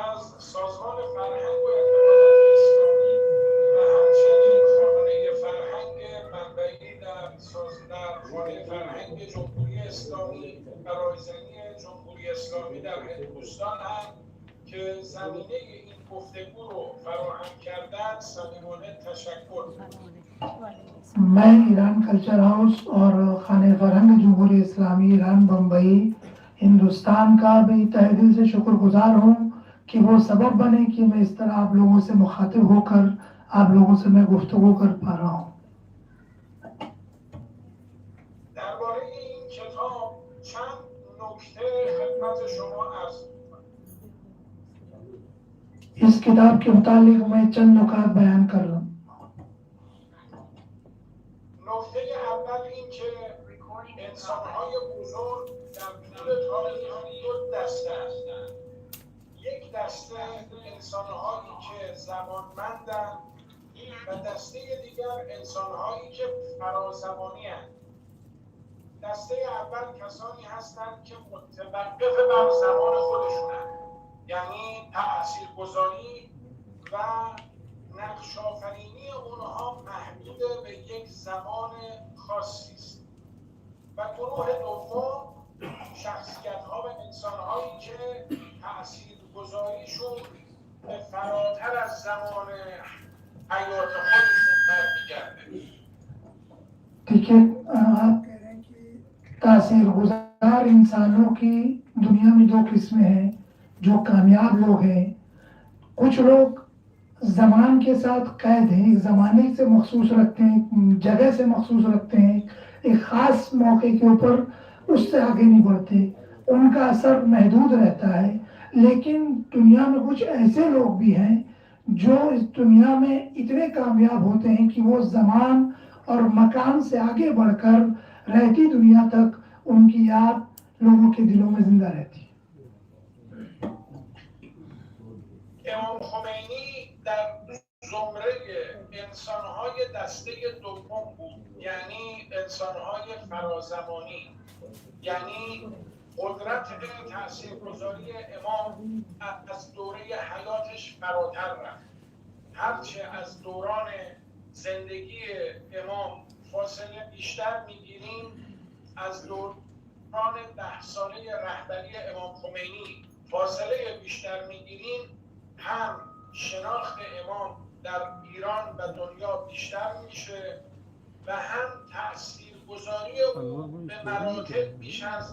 F: از سازمان فرهنگ و ارتباطات اسلامی و همچنین خانه فرهنگ منبعی در خانه فرهنگ جمهوری اسلامی و رایزنی جمهوری اسلامی در هندوستان هم که زمینه این گفتگو رو فراهم کردن صمیمانه تشکر می‌کنم.
I: میں ایران کلچر ہاؤس اور خانہ فرہنگ جمہوری اسلامی ایران بمبئی ہندوستان کا بھی تہہ دل سے شکر گزار ہوں کہ وہ سبب بنے کہ میں اس طرح آپ لوگوں سے مخاطب ہو کر آپ لوگوں سے میں گفتگو کر پا رہا ہوں۔
F: درباره این کتاب چند نکته خدمت شما عرض می‌کنم.
I: اس کتاب کے متعلق میں چند نکات بیان کر رہا ہوں۔
F: نکته اول این که انسان‌های بزرگ در طول تاریخ دو دسته هستند. یک دسته انسان‌هایی که زبانمندند و دسته دیگر انسان‌هایی که فرازبانی هستند. دسته اول کسانی هستند که متوقف بر زمان خودشونند، یعنی تأثیرگذاری و نقش آفرینی اونها محدود به یک زمان خاصی است. و گروه دوم شخصیت‌ها و انسان‌هایی که تأثیرگذاریشون به فراتر از زمان حیات خودشون برمیگرده.
I: ٹھیک ہے، آپ کہہ رہے ہیں کہ تاثیر گزار انسانوں کی دنیا میں دو قسمیں ہیں۔ جو کامیاب لوگ ہیں، کچھ لوگ زمان کے ساتھ قید ہیں، ایک زمانے سے مخصوص رکھتے ہیں، ایک جگہ سے مخصوص رکھتے ہیں، ایک خاص موقع کے اوپر اس سے آگے نہیں بڑھتے، ان کا اثر محدود رہتا ہے۔ لیکن دنیا میں کچھ ایسے لوگ بھی ہیں جو اس دنیا میں اتنے کامیاب ہوتے ہیں کہ وہ زمان اور مکان سے آگے بڑھ کر رہتی دنیا تک ان کی یاد لوگوں کے دلوں میں زندہ رہتی ہے۔
F: امام خمینی در زمره انسان‌های دسته دوم بود، یعنی انسان‌های فرازمانی، یعنی قدرت تاثیرگذاری امام از دوره حیاتش فراتر رفت. هرچه از دوران زندگی امام فاصله بیشتر میگیریم، از دوران 10 ساله رهبری امام خمینی فاصله بیشتر میگیریم، هم شناخت امام در ایران و دنیا بیشتر میشه و هم تاثیرگذاری او به مراتب بیش از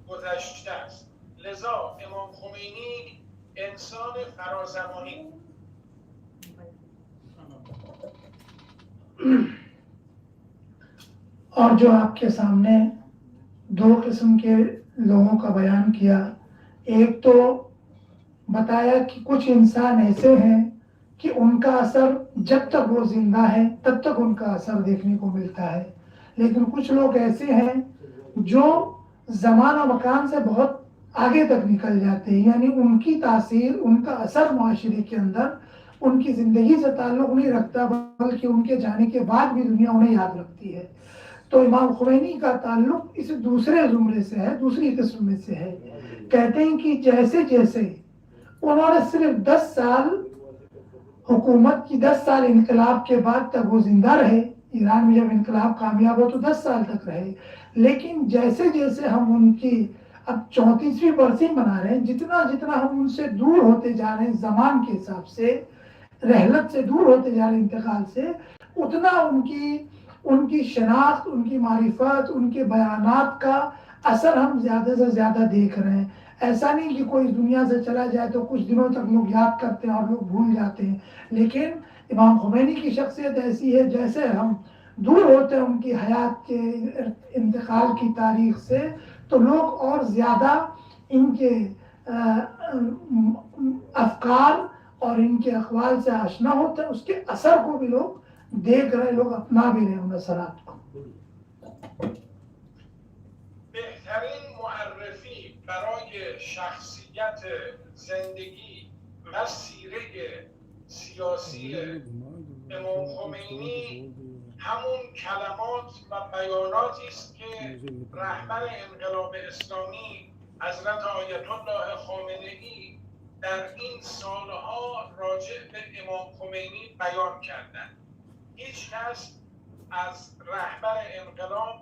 F: گذشته است. لذا امام خمینی انسان فرازمانی بود.
I: اور جو آپ کے سامنے دو قسم کے لوگوں کا بیان کیا، ایک تو بتایا کہ کچھ انسان ایسے ہیں کہ ان کا اثر جب تک وہ زندہ ہے تب تک ان کا اثر دیکھنے کو ملتا ہے، لیکن کچھ لوگ ایسے ہیں جو زمان و مکان سے بہت آگے تک نکل جاتے ہیں، یعنی ان کی تاثیر، ان کا اثر معاشرے کے اندر ان کی زندگی سے تعلق نہیں رکھتا، بلکہ ان کے جانے کے بعد بھی دنیا انہیں یاد رکھتی ہے۔ تو امام خمینی کا تعلق اس دوسرے زمرے سے ہے، دوسری قسم میں سے ہے۔ کہتے ہیں کہ جیسے جیسے انہوں نے صرف 10 سال حکومت کی، 10 سال انقلاب کے بعد تک وہ زندہ رہے، ایران میں جب انقلاب کامیاب ہو تو 10 سال تک رہے، لیکن جیسے جیسے ہم ان کی اب 34ویں برسی منا رہے ہیں، جتنا جتنا ہم ان سے دور ہوتے جا رہے ہیں زمان کے حساب سے، رحلت سے دور ہوتے جا رہے ہیں انتقال سے، اتنا ان کی شناخت، ان کی معرفت، ان کے بیانات کا اثر ہم زیادہ سے زیادہ دیکھ رہے ہیں۔ ایسا نہیں کہ کوئی دنیا سے چلا جائے تو کچھ دنوں تک لوگ یاد کرتے ہیں اور لوگ بھول جاتے ہیں، لیکن امام خمینی کی شخصیت ایسی ہے، جیسے ہم دور ہوتے ہیں ان کی حیات کے انتقال کی تاریخ سے تو لوگ اور زیادہ ان کے افکار اور ان کے اقوال سے آشنا ہوتے ہیں، اس کے اثر کو بھی لوگ دیکھ رہے، لوگ اپنا بھی رہے ان اثرات کو.
F: بهترین معرفی برای شخصیت زندگی و سیره سیاسی امام خمینی همون کلمات و بیاناتی است که رهبر انقلاب اسلامی حضرت آیت الله خامنه‌ای در این سالها راجع به امام خمینی بیان کردند. هیچ کس از رهبر انقلاب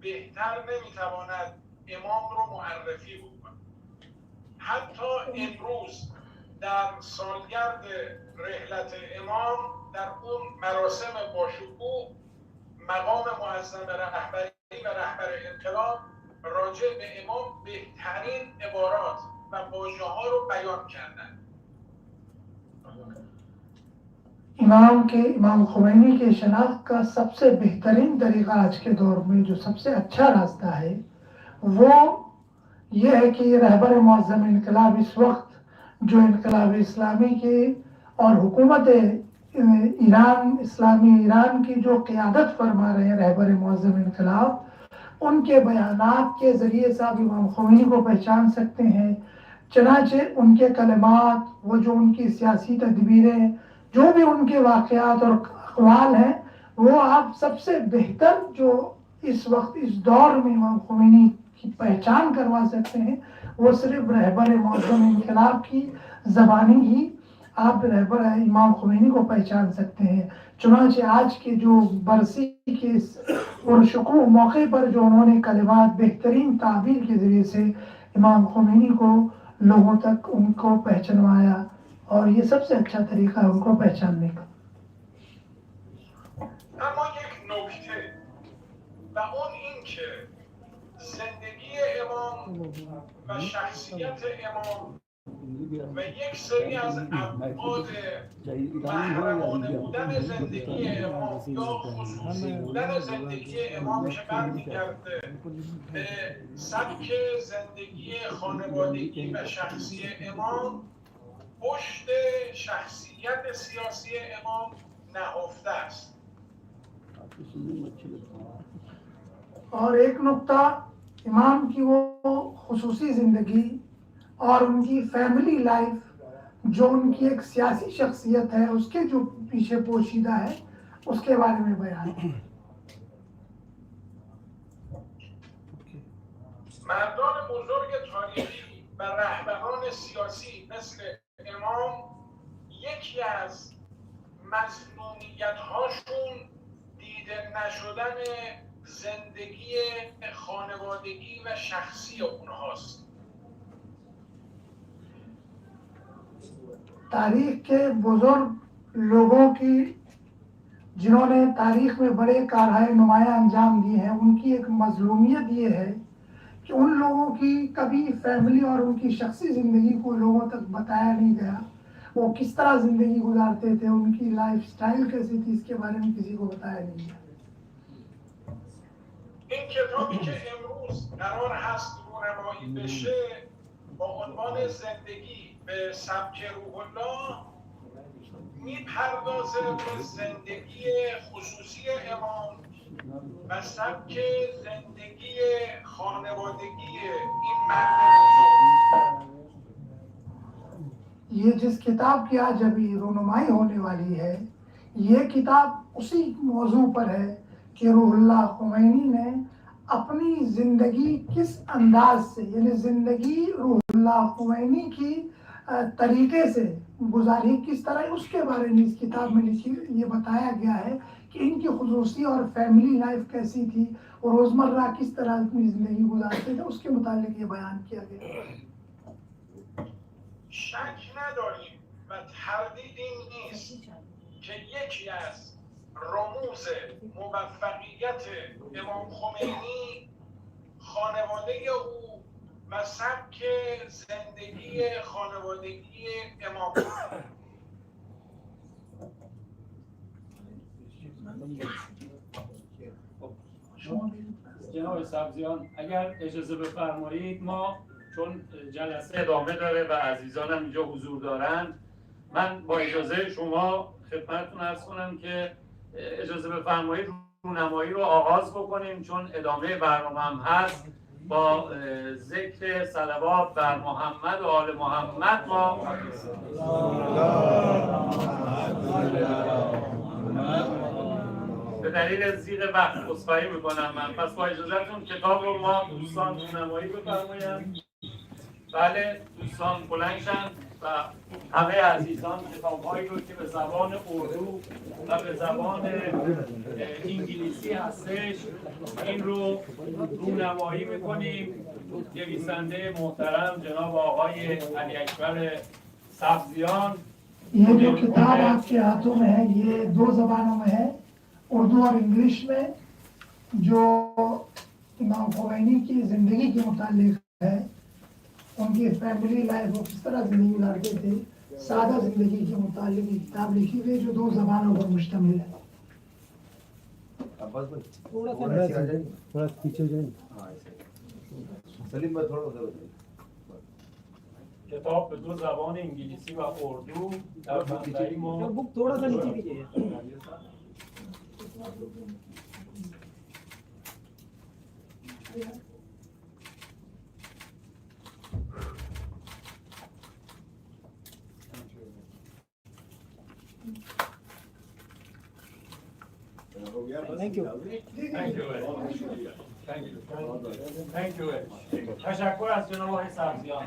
F: بهتر نمیتواند امام رو معرفی بکنه. حتی امروز در سالگرد رحلت امام در اون مراسم باشکوه مقام معظم رهبری و رهبر انقلاب راجع به امام بهترین عبارات و واژه ها رو بیان کردن.
I: امام خمینی کے شناخت کا سب سے بہترین طریقہ آج کے دور میں جو سب سے اچھا راستہ ہے وہ یہ ہے کہ یہ رہبر معظم انقلاب اس وقت جو انقلاب اسلامی کی اور حکومت ایران اسلامی ایران کی جو قیادت فرما رہے ہیں رہبر معظم انقلاب، ان کے بیانات کے ذریعے سے آپ امام خمینی کو پہچان سکتے ہیں. چنانچہ ان کے کلمات، وہ جو ان کی سیاسی تدبیریں، جو بھی ان کے واقعات اور اقوال ہیں، وہ آپ سب سے بہتر جو اس وقت اس دور میں امام خمینی کی پہچان کروا سکتے ہیں وہ صرف رہبر معظم انقلاب کی زبانی ہی آپ رہبر امام خمینی کو پہچان سکتے ہیں. چنانچہ آج کے جو برسی کے پرشکوہ موقع پر جو انہوں نے کلمات بہترین تعبیر کے ذریعے سے امام خمینی کو لوگوں تک ان کو پہچنوایا، اور یہ سب سے اچھا طریقہ ہے ان کو پہچاننے کا.
F: اما یک نکته و اون این که زندگی امام و شخصیت امام و یک سری از ابعاد محرمانه بودن زندگی امام یا خصوصی بودن زندگی امام که برمیگرده به سبک زندگی خانوادگی و شخصی امام، پشت شخصیت سیاسی امام نهفته است.
I: اور ایک نقطہ امام کی وہ خصوصی زندگی اور ان کی فیملی لائف جو ان کی ایک سیاسی شخصیت ہے اس کے جو پیچھے پوشیدہ ہے اس کے بارے میں بیان ہے.
F: مردان بزرگ تاریخی و رهبران سیاسی مثل امام یکی از مظلومیت‌هاشون دیده نشدن زندگی خانوادگی و شخصی اونهاست.
I: تاریخ کے بزرگ لوگوں کی جنہوں نے تاریخ میں بڑے کارہائے نمایاں انجام دیے ہیں، ان کی ایک مظلومیت یہ ہے کہ ان لوگوں کی کبھی فیملی اور ان کی شخصی زندگی کو لوگوں تک بتایا نہیں گیا. وہ کس طرح زندگی گزارتے تھے، ان کی لائف سٹائل کیسی تھی، اس کے بارے میں کسی کو بتایا نہیں گیا.
F: این کتابی که امروز قرار هست رونمایی بشه با عنوان زندگی به سبک روح الله میپردازه به زندگی خصوصی امام و سبک زندگی خانوادگی این مرد بزرگ.
I: یہ جس کتاب کی آج ابھی رونمائی ہونے والی ہے یہ کتاب اسی موضوع پر ہے کہ روح اللہ خمینی نے اپنی زندگی کس انداز سے، یعنی زندگی روح اللہ خمینی کی طریقے سے گزاری کس طرح، اس کے بارے میں اس کتاب میں یہ بتایا گیا ہے کہ ان کی خصوصی اور فیملی لائف کیسی تھی اور روزمرہ کس طرح اپنی زندگی گزارتے تھے، اس کے متعلق یہ بیان کیا گیا ہے.
F: شک نداریم و تردیدی نیست که یکی از رموز موفقیت امام خمینی خانواده او و سبک زندگی خانوادگی امام بود.
H: جناب سبزیان اگر اجازه بفرمایید ما چون جلسه ادامه داره و عزیزانم اینجا حضور دارن من با اجازه شما خدمتتون عرض کنم که اجازه بفرمایید رونمایی رو آغاز بکنیم چون ادامه برنامه هم هست با ذکر صلوات بر محمد و آل محمد ما به دلیل زیغ وقت عذرخواهی میکنم من. پس با اجازهتون کتاب رو ما دوستان رونمایی بفرمایند. بله دوستان بلند شن و همه عزیزان کتاب‌هایی رو که به زبان اردو و به زبان انگلیسی هستش این رو رونمایی میکنیم. نویسنده محترم جناب آقای علی اکبر سبزیان.
I: ये जो किताब आपके हाथों में है ये 2 ज़बानों में है, उर्दू और इंग्लिश में, जो इमाम खोमैनी की ज़िंदगी के मुतालिक है, उनकी फैमिली लाइफ वो किस तरह ज़िंदगी गुजारते थे, सादा ज़िंदगी के मुतालिक ये किताब लिखी हुई है जो 2 ज़बानों पर मुश्तमिल है।
E: थोड़ा पीछे जाए। सलीम भाई थोड़ा उधर
H: کتاب به 2 زبان انگلیسی و اردو در بندری ما
E: बुक थोड़ा सा नीचे कीजिए।
H: Thank you. تشکر از جناب آقای سبزیان.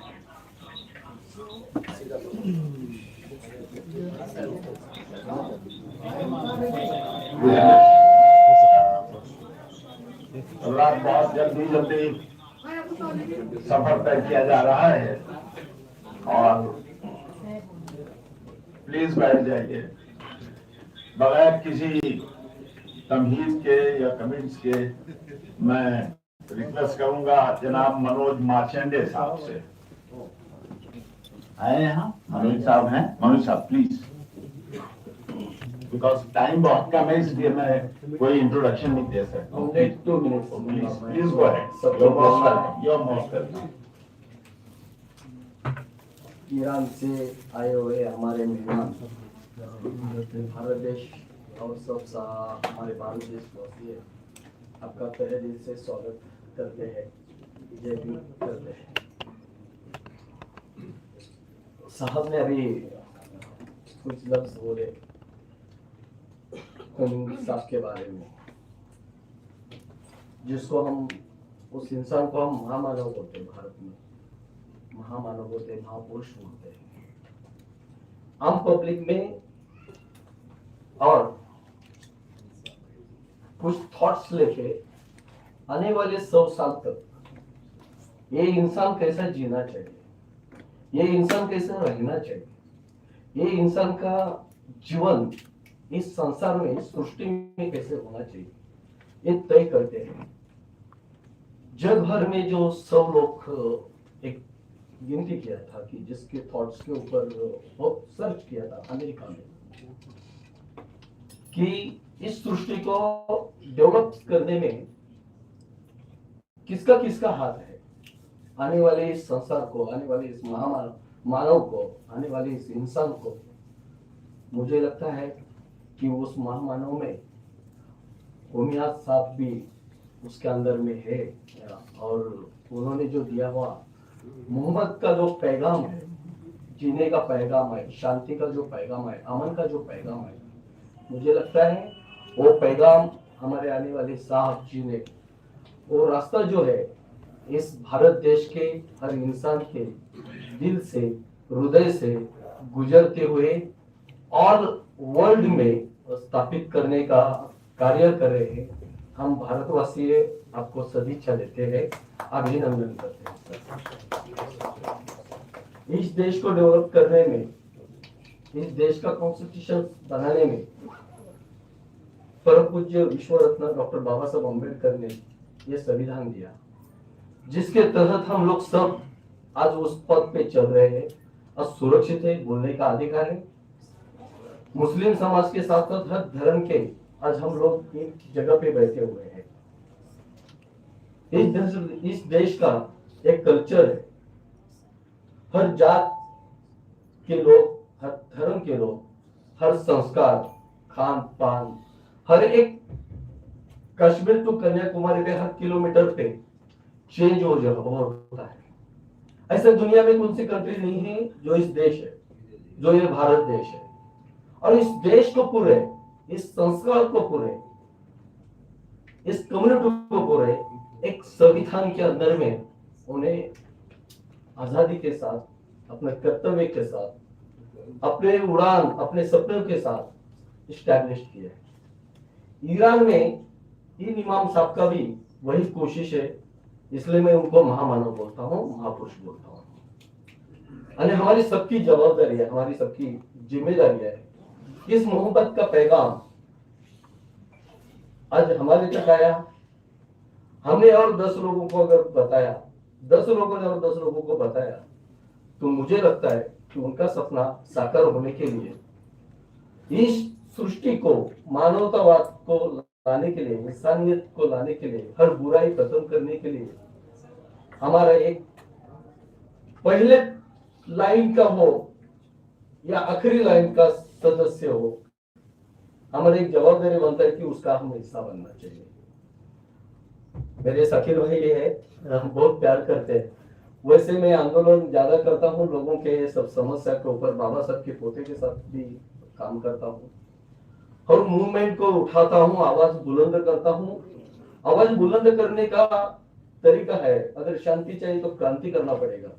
B: रात बहुत जल्दी जल्दी सफर तय किया जा रहा है और प्लीज बैठ जाइए बगैर किसी तमहीद के या कमेंट्स के मैं रिक्वेस्ट करूंगा जनाब मनोज मार्चेंडे साहब से आए यहाँ मनोज साहब हैं मनोज साहब प्लीज बिकॉज टाइम बहुत कम है इसलिए मैं कोई इंट्रोडक्शन नहीं दे सकता हूँ please please go ahead your most welcome
J: Iran से आए हुए हमारे मेहमान भारत देश और सब हमारे भारत देशवासी है आपका तहे दिल से स्वागत करते हैं जय भी करते हैं। साहब ने अभी कुछ लफ्ज बोले खोमेनी साहब के बारे में जिसको हम उस इंसान को हम महामानव बोलते हैं भारत में महामानव बोलते हैं महापुरुष बोलते हैं। आम पब्लिक में और कुछ थॉट्स लेके आने वाले 100 साल तक ये इंसान कैसा जीना चाहिए ये इंसान कैसे रहना चाहिए ये इंसान का जीवन इस संसार में इस सृष्टि में कैसे होना चाहिए ये तय करते हैं। जग भर में जो 100 लोग एक गिनती किया था कि जिसके थॉट्स के ऊपर बहुत सर्च किया था अमेरिका में कि इस सृष्टि को डेवलप करने में किसका किसका हाथ है आने वाले इस संसार को आने वाले इस मानव को आने वाले इस इंसान को मुझे लगता है कि उस महामानव में खोमियात साहब भी उसके अंदर में है और उन्होंने जो दिया हुआ मोहम्मद का जो पैगाम है जीने का पैगाम है शांति का जो पैगाम है अमन का जो पैगाम है मुझे लगता है वो पैगाम हमारे आने वाले साहब जी ने वो रास्ता जो है इस भारत देश के हर इंसान के दिल से हृदय से गुजरते हुए और वर्ल्ड में स्थापित करने का कार्य कर रहे हैं। हम भारतवासी आपको सदिच्छा देते हैं अभिनंदन करते हैं। इस देश को डेवलप करने में इस देश का कॉन्स्टिट्यूशन बनाने में परम पूज्य विश्व रत्न डॉक्टर बाबा साहब अम्बेडकर ने ये संविधान दिया जिसके तहत हम लोग सब आज उस पद पे चल रहे हैं और सुरक्षित है बोलने का अधिकार है। मुस्लिम समाज के साथ साथ हर धर्म के आज हम लोग एक जगह पे बैठे हुए हैं। इस देश का एक कल्चर है। हर जात के लोग, हर धर्म के लोग, हर संस्कार, खान पान, हर एक कश्मीर टू कन्याकुमारी पे हर किलोमीटर पे चेंज हो होता है। ऐसा दुनिया में कौन सी कंट्री नहीं है जो इस देश है, जो ये भारत देश है। और इस देश को पूरे, इस संस्कार को पूरे, इस कम्युनिटी को पूरे एक संविधान के अंदर में उन्हें आजादी के साथ, अपने कर्तव्य के साथ, अपने उड़ान, अपने सपनों के साथ इस्टेब्लिश किया है। ईरान में इन इमाम साहब का भी वही कोशिश है, इसलिए मैं उनको महामानव बोलता हूँ, महापुरुष बोलता हूँ। और हमारी सबकी जवाबदारी है, हमारी सबकी जिम्मेदारी है इस मोहब्बत का पैगाम आज हमारे तक आया। हमने और 10 लोगों को अगर बताया, 10 लोगों ने और 10 लोगों को बताया, तो मुझे लगता है कि उनका सपना साकार होने के लिए, इस सृष्टि को, मानवतावाद को लाने के लिए, इंसानियत को लाने के लिए, हर बुराई खत्म करने के लिए हमारा एक पहले लाइन का हो या आखिरी लाइन का सदस्य हो, हमारी एक जवाबदारी बनता है कि उसका हमें हिस्सा बनना चाहिए। मेरे साकिर भाई ये है, हम बहुत प्यार करते हैं। वैसे मैं आंदोलन ज्यादा करता हूँ लोगों के सब समस्या के ऊपर, बाबा साहब के पोते के साथ भी काम करता हूँ और मूवमेंट को उठाता हूँ, आवाज बुलंद करता हूँ। आवाज बुलंद करने का तरीका है, अगर शांति चाहिए तो क्रांति करना पड़ेगा,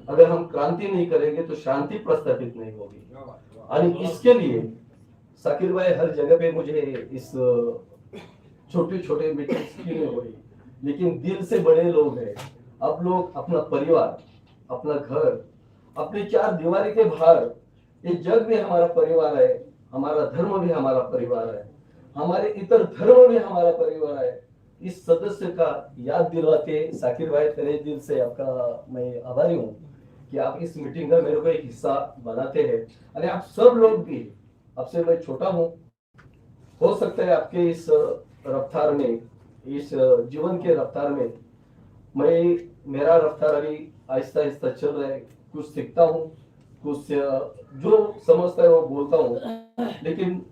J: अगर हम क्रांति नहीं करेंगे तो शांति प्रस्थापित नहीं होगी। और इसके लिए साकिर भाई हर जगह पे मुझे इस छोटे छोटे मीटिंग्स की हो रही, लेकिन दिल से बड़े लोग हैं। अब लोग अपना परिवार, अपना घर, अपनी 4 दीवारी के बाहर, ये जग भी हमारा परिवार है, हमारा धर्म भी हमारा परिवार है, हमारे इतर धर्म भी हमारा परिवार है। इस सदस्य का याद दिलाते साकिर भाई, तेरे दिल से आपका मैं आभारी हूँ कि आप इस मीटिंग का मेरे को एक हिस्सा बनाते हैं। अरे आप सब लोग भी, आपसे मैं छोटा हूँ, हो सकता है आपके इस रफ्तार में, इस जीवन के रफ्तार में मेरा रफ्तार अभी आहिस्ता आहिस्ता चल रहा है। कुछ सीखता हूँ, कुछ जो समझता है वो बोलता हूँ, लेकिन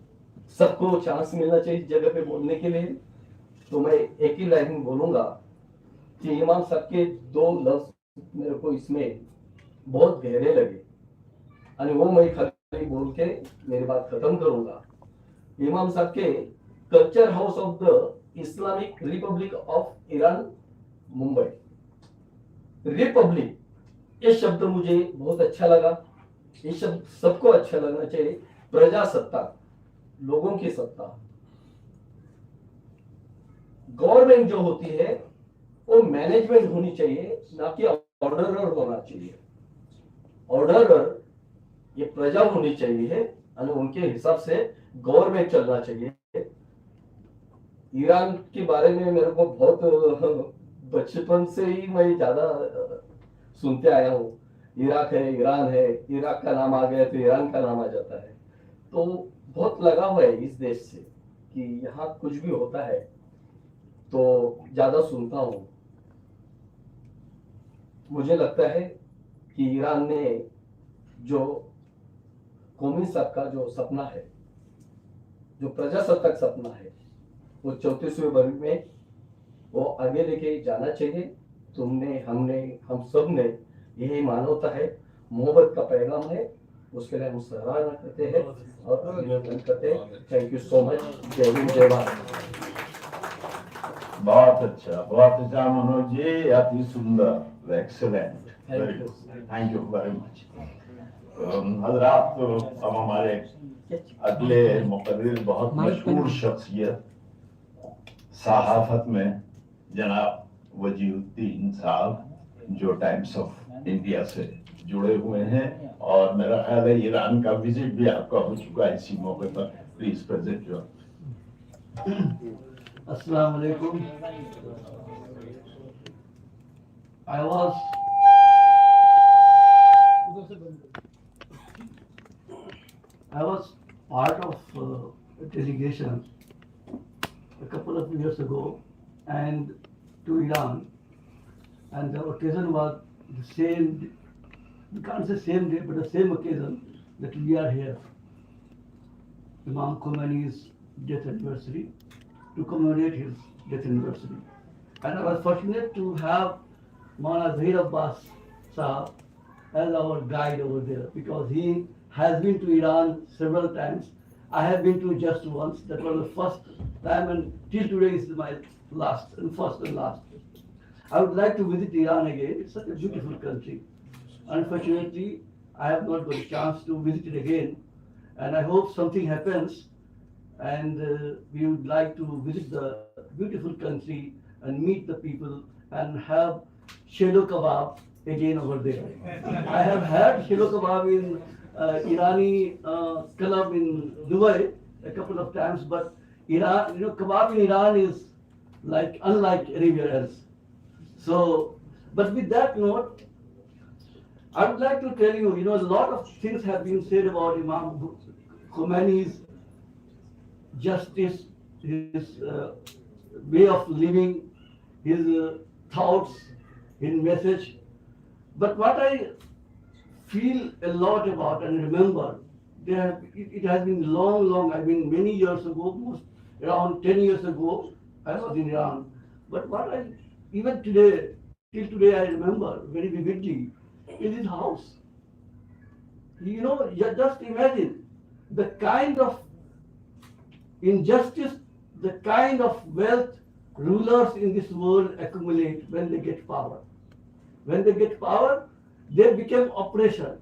J: सबको चांस मिलना चाहिए जगह पे बोलने के लिए। तो मैं एक ही लाइन बोलूंगा कि इमाम साहब के 2 लफ्ज मेरे को इसमें बहुत गहरे लगे और वो मैं खाली बोल के मेरी बात खत्म करूंगा। इमाम साहब के culture house of the Islamic Republic of Iran Mumbai, Republic, ये शब्द मुझे बहुत अच्छा लगा। ये शब्द सबको अच्छा लगना चाहिए। प्रजासत्ताक, लोगों की सत्ता, गवर्नमेंट जो होती है वो मैनेजमेंट होनी चाहिए, ना कि ऑर्डरर होना चाहिए। ऑर्डरर ये प्रजा होनी चाहिए और उनके हिसाब से गवर्नमेंट चलना चाहिए। ईरान के बारे में मेरे को बहुत बचपन से ही मैं ज्यादा सुनते आया हूँ। इराक है, ईरान है, इराक का नाम आ गया तो ईरान का नाम आ जाता है। तो बहुत लगा हुआ है इस देश से कि यहाँ कुछ भी होता है तो ज्यादा सुनता हूँ। मुझे लगता है कि ईरान ने जो कौमी साहब का जो सपना है, जो प्रजासत्ताक सपना है, वो 34वें वर्ग में वो आगे लेके जाना चाहिए। तुमने, हमने, हम सब ने, यही मानवता है, मोहब्बत का पैगाम है, उसके लिए हम सराहना करते हैं और अभिनंदन करते हैं। Thank you so much. जय हिंद, जय भारत।
B: बहुत अच्छा मनोज जी, अति सुंदर, excellent, thank you very much. हजरात, तो अब हमारे अगले मुकर्रिर बहुत मशहूर शख्सियत सहाफत में जनाब वजीहुद्दीन साहब, जो टाइम्स ऑफ इंडिया से जुड़े हुए हैं और मेरा ख्याल है ईरान का विजिट भी आपका हो चुका है इसी मौके पर। Please present your.
K: अस्सलाम वालेकुम। I was part of a delegation a couple of years ago, and to Iran, and the occasion was the same. We can't say same day, but the same occasion that we are here. Imam Khomeini's death anniversary, to commemorate his death anniversary. And I was fortunate to have Maulana Zahir Abbas Sahab as our guide over there, because he has been to Iran several times. I have been to just once. That was the first time, and till today is my last and first and last. I would like to visit Iran again. It's such a beautiful country. Unfortunately, I have not got a chance to visit it again, and I hope something happens, and we would like to visit the beautiful country and meet the people and have shelo kebab again over there. I have had shelo kebab in Irani club in Dubai a couple of times, but Iran, kebab in Iran is like unlike anywhere else. So, but with that note, I would like to tell you, a lot of things have been said about Imam Khomeini's justice, his way of living, his thoughts, his message. But what I feel a lot about and remember, it has been long, I mean many years ago, most around 10 years ago, I was in Iran. But what even today, till today I remember very vividly, is his house. Just imagine the kind of injustice, the kind of wealth rulers in this world accumulate when they get power. When they get power, they become oppression.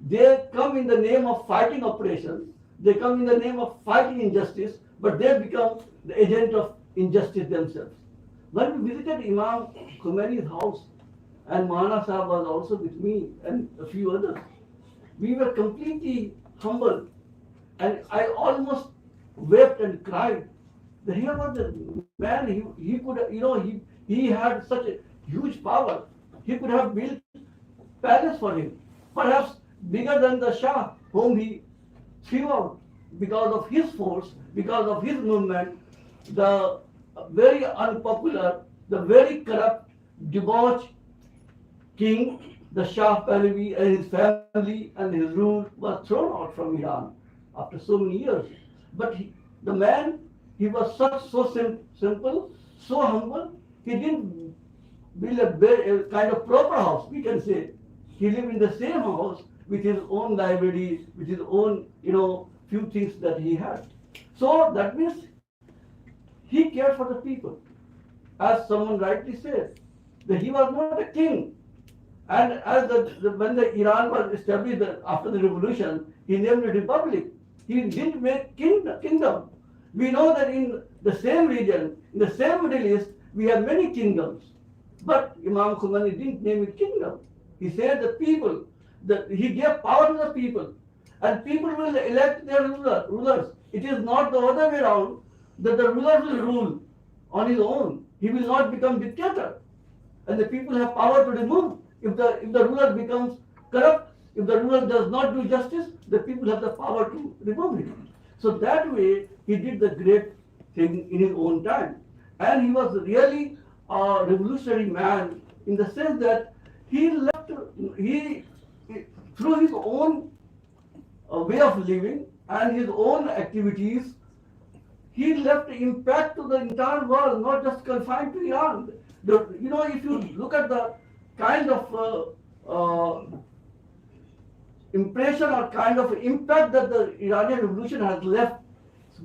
K: They come in the name of fighting oppression. They come in the name of fighting injustice, but they become the agent of injustice themselves. When we visited Imam Khomeini's house, and Maulana Sahab was also with me and a few others, we were completely humbled, and I almost wept and cried. Here was the man, he could, he had such a huge power. He could have built palace for him, perhaps bigger than the Shah, whom he threw out because of his force, because of his movement, the very unpopular, the very corrupt, debauched king, the Shah Pahlavi, and his family and his rule was thrown out from Iran after so many years. But the man, he was so simple, so humble. He didn't build a kind of proper house, we can say. He lived in the same house with his own library, with his own, few things that he had. So that means he cared for the people. As someone rightly said, that he was not a king. And as when the Iran was established after the revolution, he named a republic. He didn't make kingdom. We know that in the same region, in the same Middle East, we have many kingdoms. But Imam Khomeini didn't name it kingdom. He said the people, he gave power to the people. And people will elect their rulers. It is not the other way around, that the ruler will rule on his own. He will not become dictator. And the people have power to remove. If the ruler becomes corrupt, if the ruler does not do justice, the people have the power to remove him. So that way, he did the great thing in his own time. And he was really a revolutionary man in the sense that he through his own way of living and his own activities, he left impact to the entire world, not just confined to Iran. If you look at the kind of impression or kind of impact that the Iranian revolution has left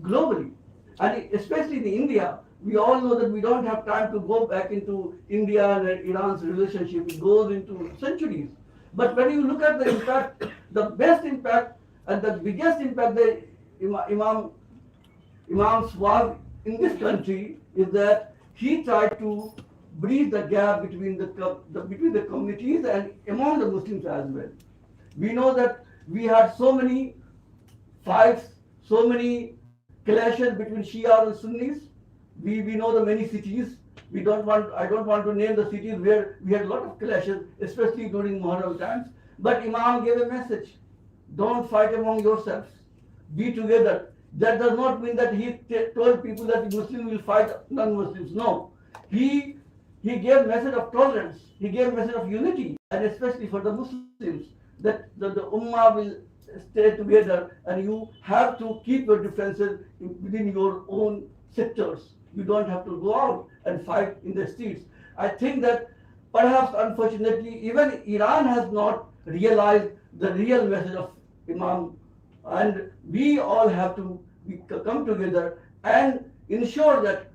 K: globally, and especially in India, we all know that we don't have time to go back into India and Iran's relationship. It goes into centuries. But when you look at the impact, the best impact and the biggest impact that Imam's was in this country is that he tried to bridge the gap between the communities and among the Muslims as well. We know that we had so many fights, so many clashes between Shia and Sunnis. We know the many cities. I don't want to name the cities where we had a lot of clashes, especially during Muharram times. But Imam gave a message: don't fight among yourselves. Be together. That does not mean that he told people that Muslims will fight non-Muslims. No. He he gave message of tolerance, he gave message of unity, and especially for the Muslims, that the Ummah will stay together and you have to keep your differences within your own sectors. You don't have to go out and fight in the streets. I think that perhaps unfortunately even Iran has not realized the real message of Imam, and we all have to come together and ensure that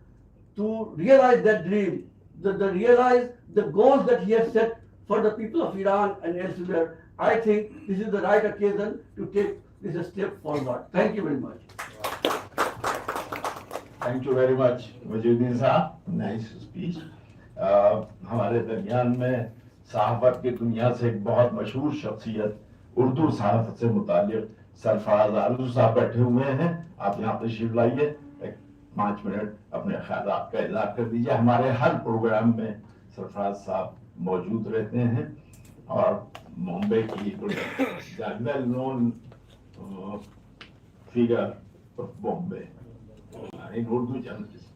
K: to realize that dream, the realize the goals that he has set for the people of Iran and elsewhere. I think this is the right occasion to take this step forward. Thank you very much.
B: Thank you very much Waziruddin sahab, nice speech. हमारे दरमियान में सहाफत की दुनिया से एक बहुत मशहूर शख्सियत उर्दू सहाफत से मुतालिक सरफराज आरजू साहब बैठे हुए हैं। आप यहाँ तशरीफ लाइए, एक 5 मिनट अपने ख्यालात का इजहार कर दीजिए। हमारे हर प्रोग्राम में सरफराज साहब मौजूद रहते हैं और मुंबई की well known figure of Bombay in Urdu journalism.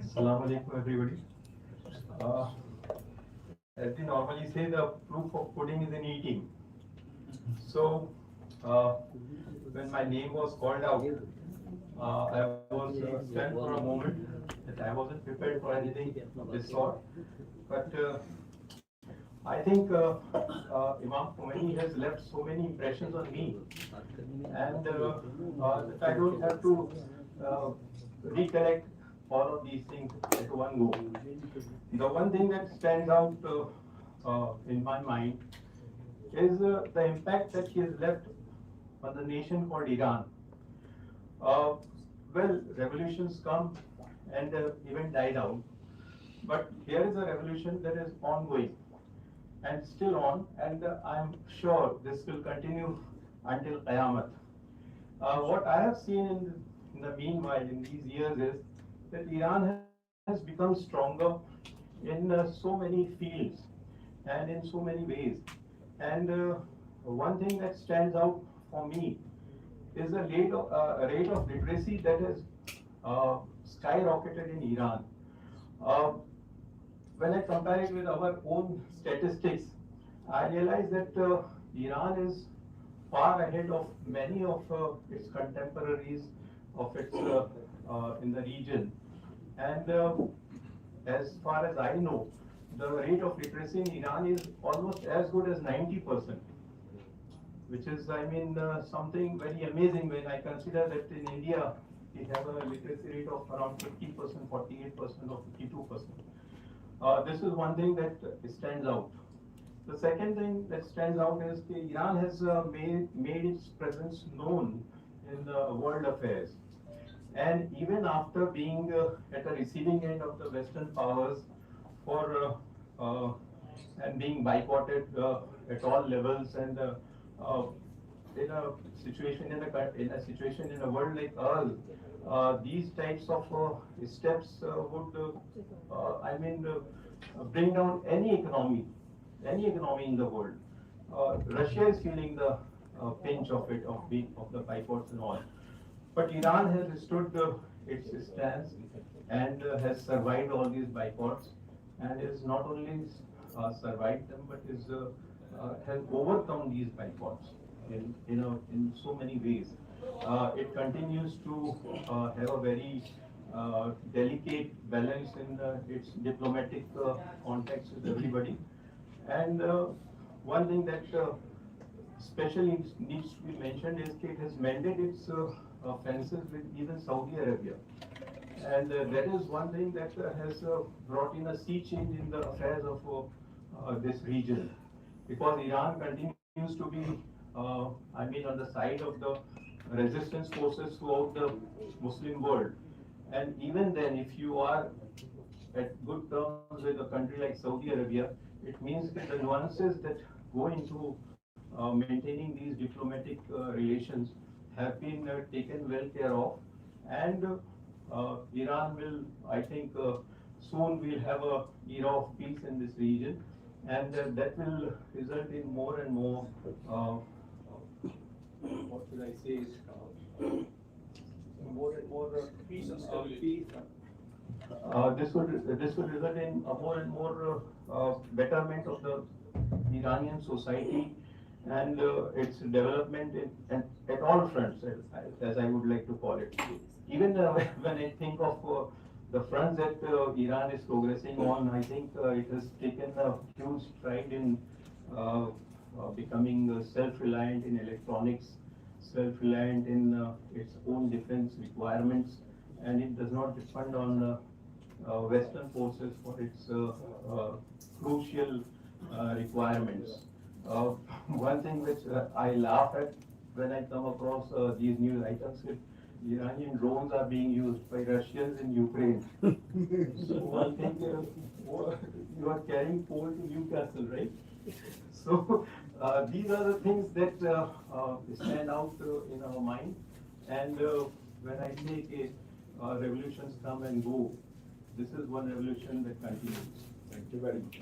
L: Assalamu alaikum everybody. As we normally say, the proof of pudding is in eating. So when my name was called out, I was stunned for a moment that I wasn't prepared for anything of this sort. But I think Imam Khomeini has left so many impressions on me, and that I don't have to recollect all of these things at one go. The one thing that stands out in my mind is the impact that he has left on the nation called Iran. Well, revolutions come and even die down, but here is a revolution that is ongoing and still on, and I'm sure this will continue until Qiyamah. What I have seen in the meanwhile, in these years, is that Iran has become stronger in so many fields and in so many ways. And one thing that stands out for me is the rate of literacy that has skyrocketed in Iran. When I compare it with our own statistics, I realize that Iran is far ahead of many of its contemporaries of its in the region. And as far as I know, the rate of literacy in Iran is almost as good as 90%. Which is, I mean, something very amazing when I consider that in India we have a literacy rate of around 50%, 48% or 52%. This is one thing that stands out. The second thing that stands out is that Iran has made its presence known in the world affairs. And even after being at the receiving end of the Western powers for and being boycotted at all levels, and in a situation in a world like ours, these types of steps would, I mean, bring down any economy in the world. Russia is feeling the pinch of it, of the boycotts and all. But Iran has stood its stance and has survived all these boycotts, and is not only survived them, but is has overcome these boycotts in so many ways. It continues to have a very delicate balance in its diplomatic context with everybody. And one thing that especially needs to be mentioned is that it has mended its fences with even Saudi Arabia. And that is one thing that has brought in a sea change in the affairs of this region, because Iran continues to be, I mean, on the side of the resistance forces throughout the Muslim world. And even then, if you are at good terms with a country like Saudi Arabia, it means that the nuances that go into maintaining these diplomatic relations have been taken well care of, and Iran will, I think, soon we'll have a era of peace in this region, and that will result in more and more, what should I say, more and more peace and stability. This would result in a more and more betterment of the Iranian society and its development at all fronts, as I would like to call it. Even when I think of the fronts that Iran is progressing on, I think it has taken a huge stride in becoming self-reliant in electronics, self-reliant in its own defense requirements, and it does not depend on Western forces for its crucial requirements. One thing which I laugh at when I come across these news items, is Iranian drones are being used by Russians in Ukraine. So one thing, you are carrying coal to Newcastle, right? So these are the things that stand out in our mind. And when I say revolutions come and go, this is one revolution that continues. Thank you very much.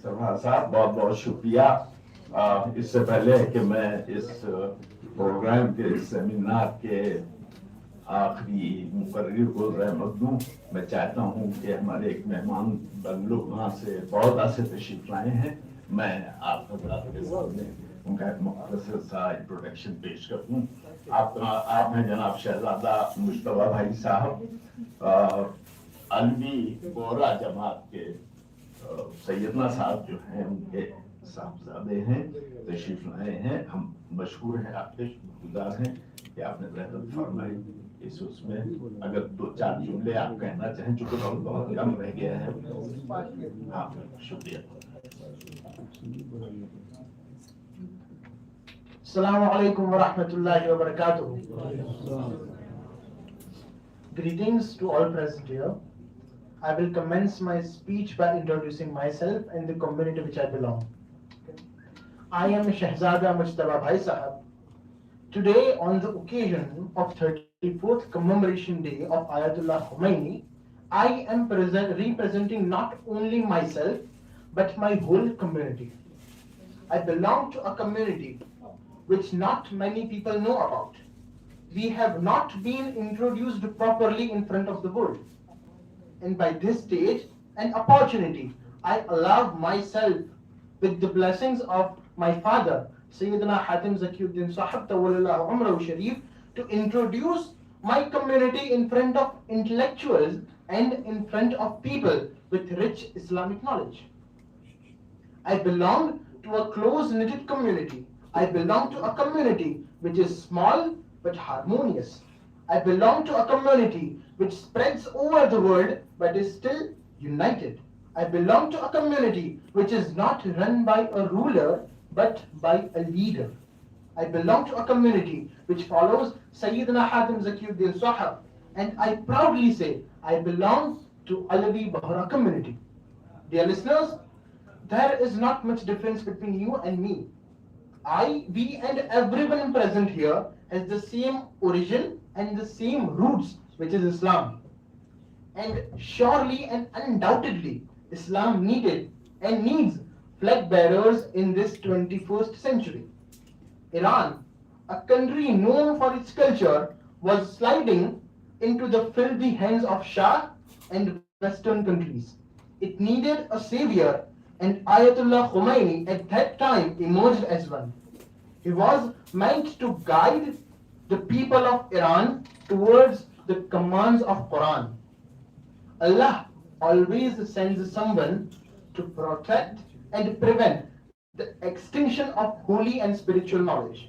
B: सरदार साहब बहुत बहुत शुक्रिया। इससे पहले कि मैं इस programme के सेमिनार के आखिरी मुकर्रिर को रहमत दूं, मैं चाहता हूं कि हमारे एक मेहमान बंगलो वहाँ से बड़ौदा से तशरीफ लाए हैं। मैं आप हज़रात के सामने उनका एक मुख्तसर सा इंट्रोडक्शन पेश कर दूं। आप हैं जनाब शहजादा मुश्तबा भाई साहब, अलवी बोरा जमात के सैयदना साहब जो हैं उनके साहबजादे हैं, तशरीफ लाए हैं। हम मशहूर हैं, आपके शुक्रगुजार हैं कि आपने रहमत फरमाई। इस उसमें अगर दो चार जुमले आप कहना चाहें, चूंकि बहुत कम रह गया है। हाँ, शुक्रिया।
M: Assalamu alaikum wa rahmatullahi wa barakatuh. Greetings to all present here. I will commence my speech by introducing myself and the community which I belong. I am Shahzada Mujtaba Bhai Sahab. Today, on the occasion of 34th commemoration day of Ayatollah Khomeini, I am representing not only myself but my whole community. I belong to a community which not many people know about. We have not been introduced properly in front of the world. And by this stage and opportunity, I allow myself, with the blessings of my father, Sayyidina Hatim Zakiuddin Sahib Tawallallahu Umrahu Sharif, to introduce my community in front of intellectuals and in front of people with rich Islamic knowledge. I belong to a close-knitted community. I belong to a community which is small but harmonious. I belong to a community which spreads over the world but is still united. I belong to a community which is not run by a ruler but by a leader. I belong to a community which follows Sayyidina Hatim Zakiuddin Sahab, and I proudly say I belong to Alawi Bahra community. Dear listeners, there is not much difference between you and me. We and everyone present here has the same origin and the same roots, which is Islam. And surely and undoubtedly, Islam needed and needs flag bearers in this 21st century. Iran, a country known for its culture, was sliding into the filthy hands of Shah and Western countries. It needed a savior, and Ayatollah Khomeini at that time emerged as one. He was meant to guide the people of Iran towards the commands of Quran. Allah always sends someone to protect and prevent the extinction of holy and spiritual knowledge.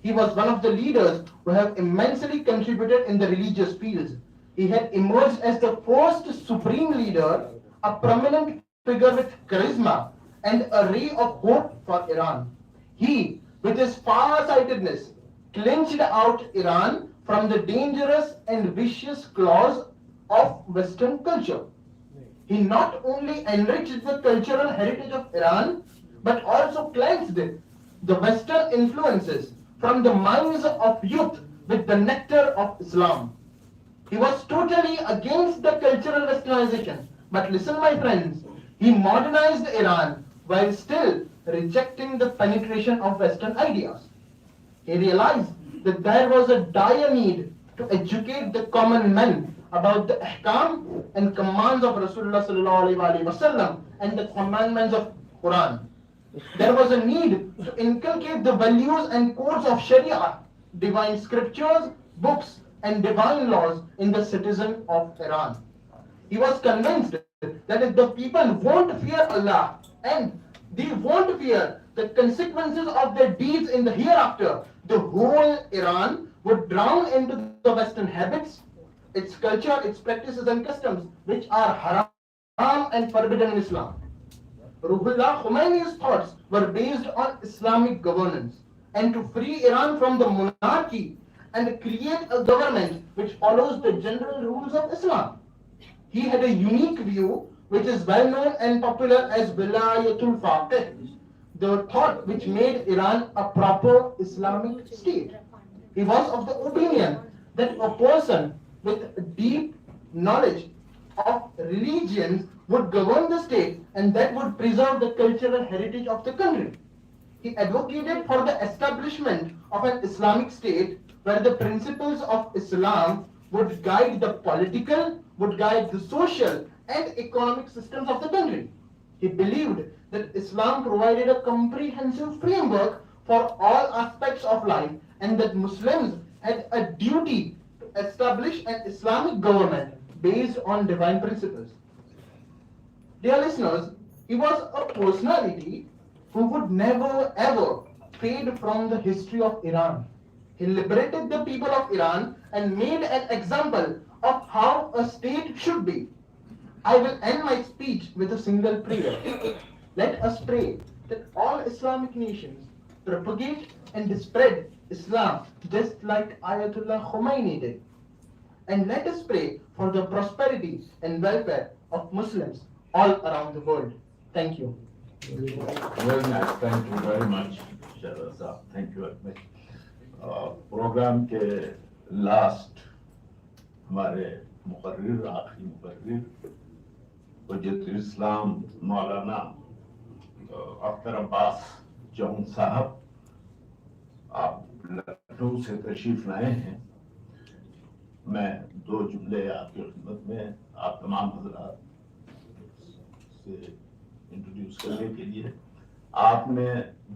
M: He was one of the leaders who have immensely contributed in the religious fields. He had emerged as the first supreme leader, a prominent figure with charisma and a ray of hope for Iran. He, with his far-sightedness, cleansed out Iran from the dangerous and vicious claws of Western culture. He not only enriched the cultural heritage of Iran, but also cleansed the Western influences from the minds of youth with the nectar of Islam. He was totally against the cultural westernization. But listen, my friends, he modernized Iran while still rejecting the penetration of Western ideas. He realized that there was a dire need to educate the common men about the ahkam and commands of Rasulullah sallallahu alaihi wasallam and the commandments of Quran. There was a need to inculcate the values and codes of Sharia, divine scriptures, books, and divine laws in the citizen of Iran. He was convinced that if the people won't fear Allah and they won't fear the consequences of their deeds in the hereafter, the whole Iran would drown into the Western habits, its culture, its practices and customs, which are haram and forbidden in Islam. Ruhollah Khomeini's thoughts were based on Islamic governance and to free Iran from the monarchy and create a government which follows the general rules of Islam. He had a unique view which is well known and popular as Wilayatul Faqih, the thought which made Iran a proper Islamic state. He was of the opinion that a person with deep knowledge of religions would govern the state and that would preserve the cultural heritage of the country. He advocated for the establishment of an Islamic state where the principles of Islam would guide the political, would guide the social and economic systems of the country. He believed that Islam provided a comprehensive framework for all aspects of life and that Muslims had a duty to establish an Islamic government based on divine principles. Dear listeners, he was a personality who would never ever fade from the history of Iran. He liberated the people of Iran and made an example of how a state should be. I will end my speech with a single prayer. Let us pray that all Islamic nations propagate and spread Islam just like Ayatollah Khomeini did. And let us pray for the prosperity and welfare of Muslims all around the world. Thank you.
B: Very nice. Thank you very much, Shahzad. Thank you very much. Programme के last हमारे मुकर्रिर आखिरी मुकर्रिर हुज्जतुल इस्लाम मौलाना अख्तर अब्बास जौन साहब, आप लखनऊ से तशरीफ लाए हैं। मैं दो जुमले आपकी खिदमत में आप तमाम हजरात से इंट्रोड्यूस करने के लिए। आपने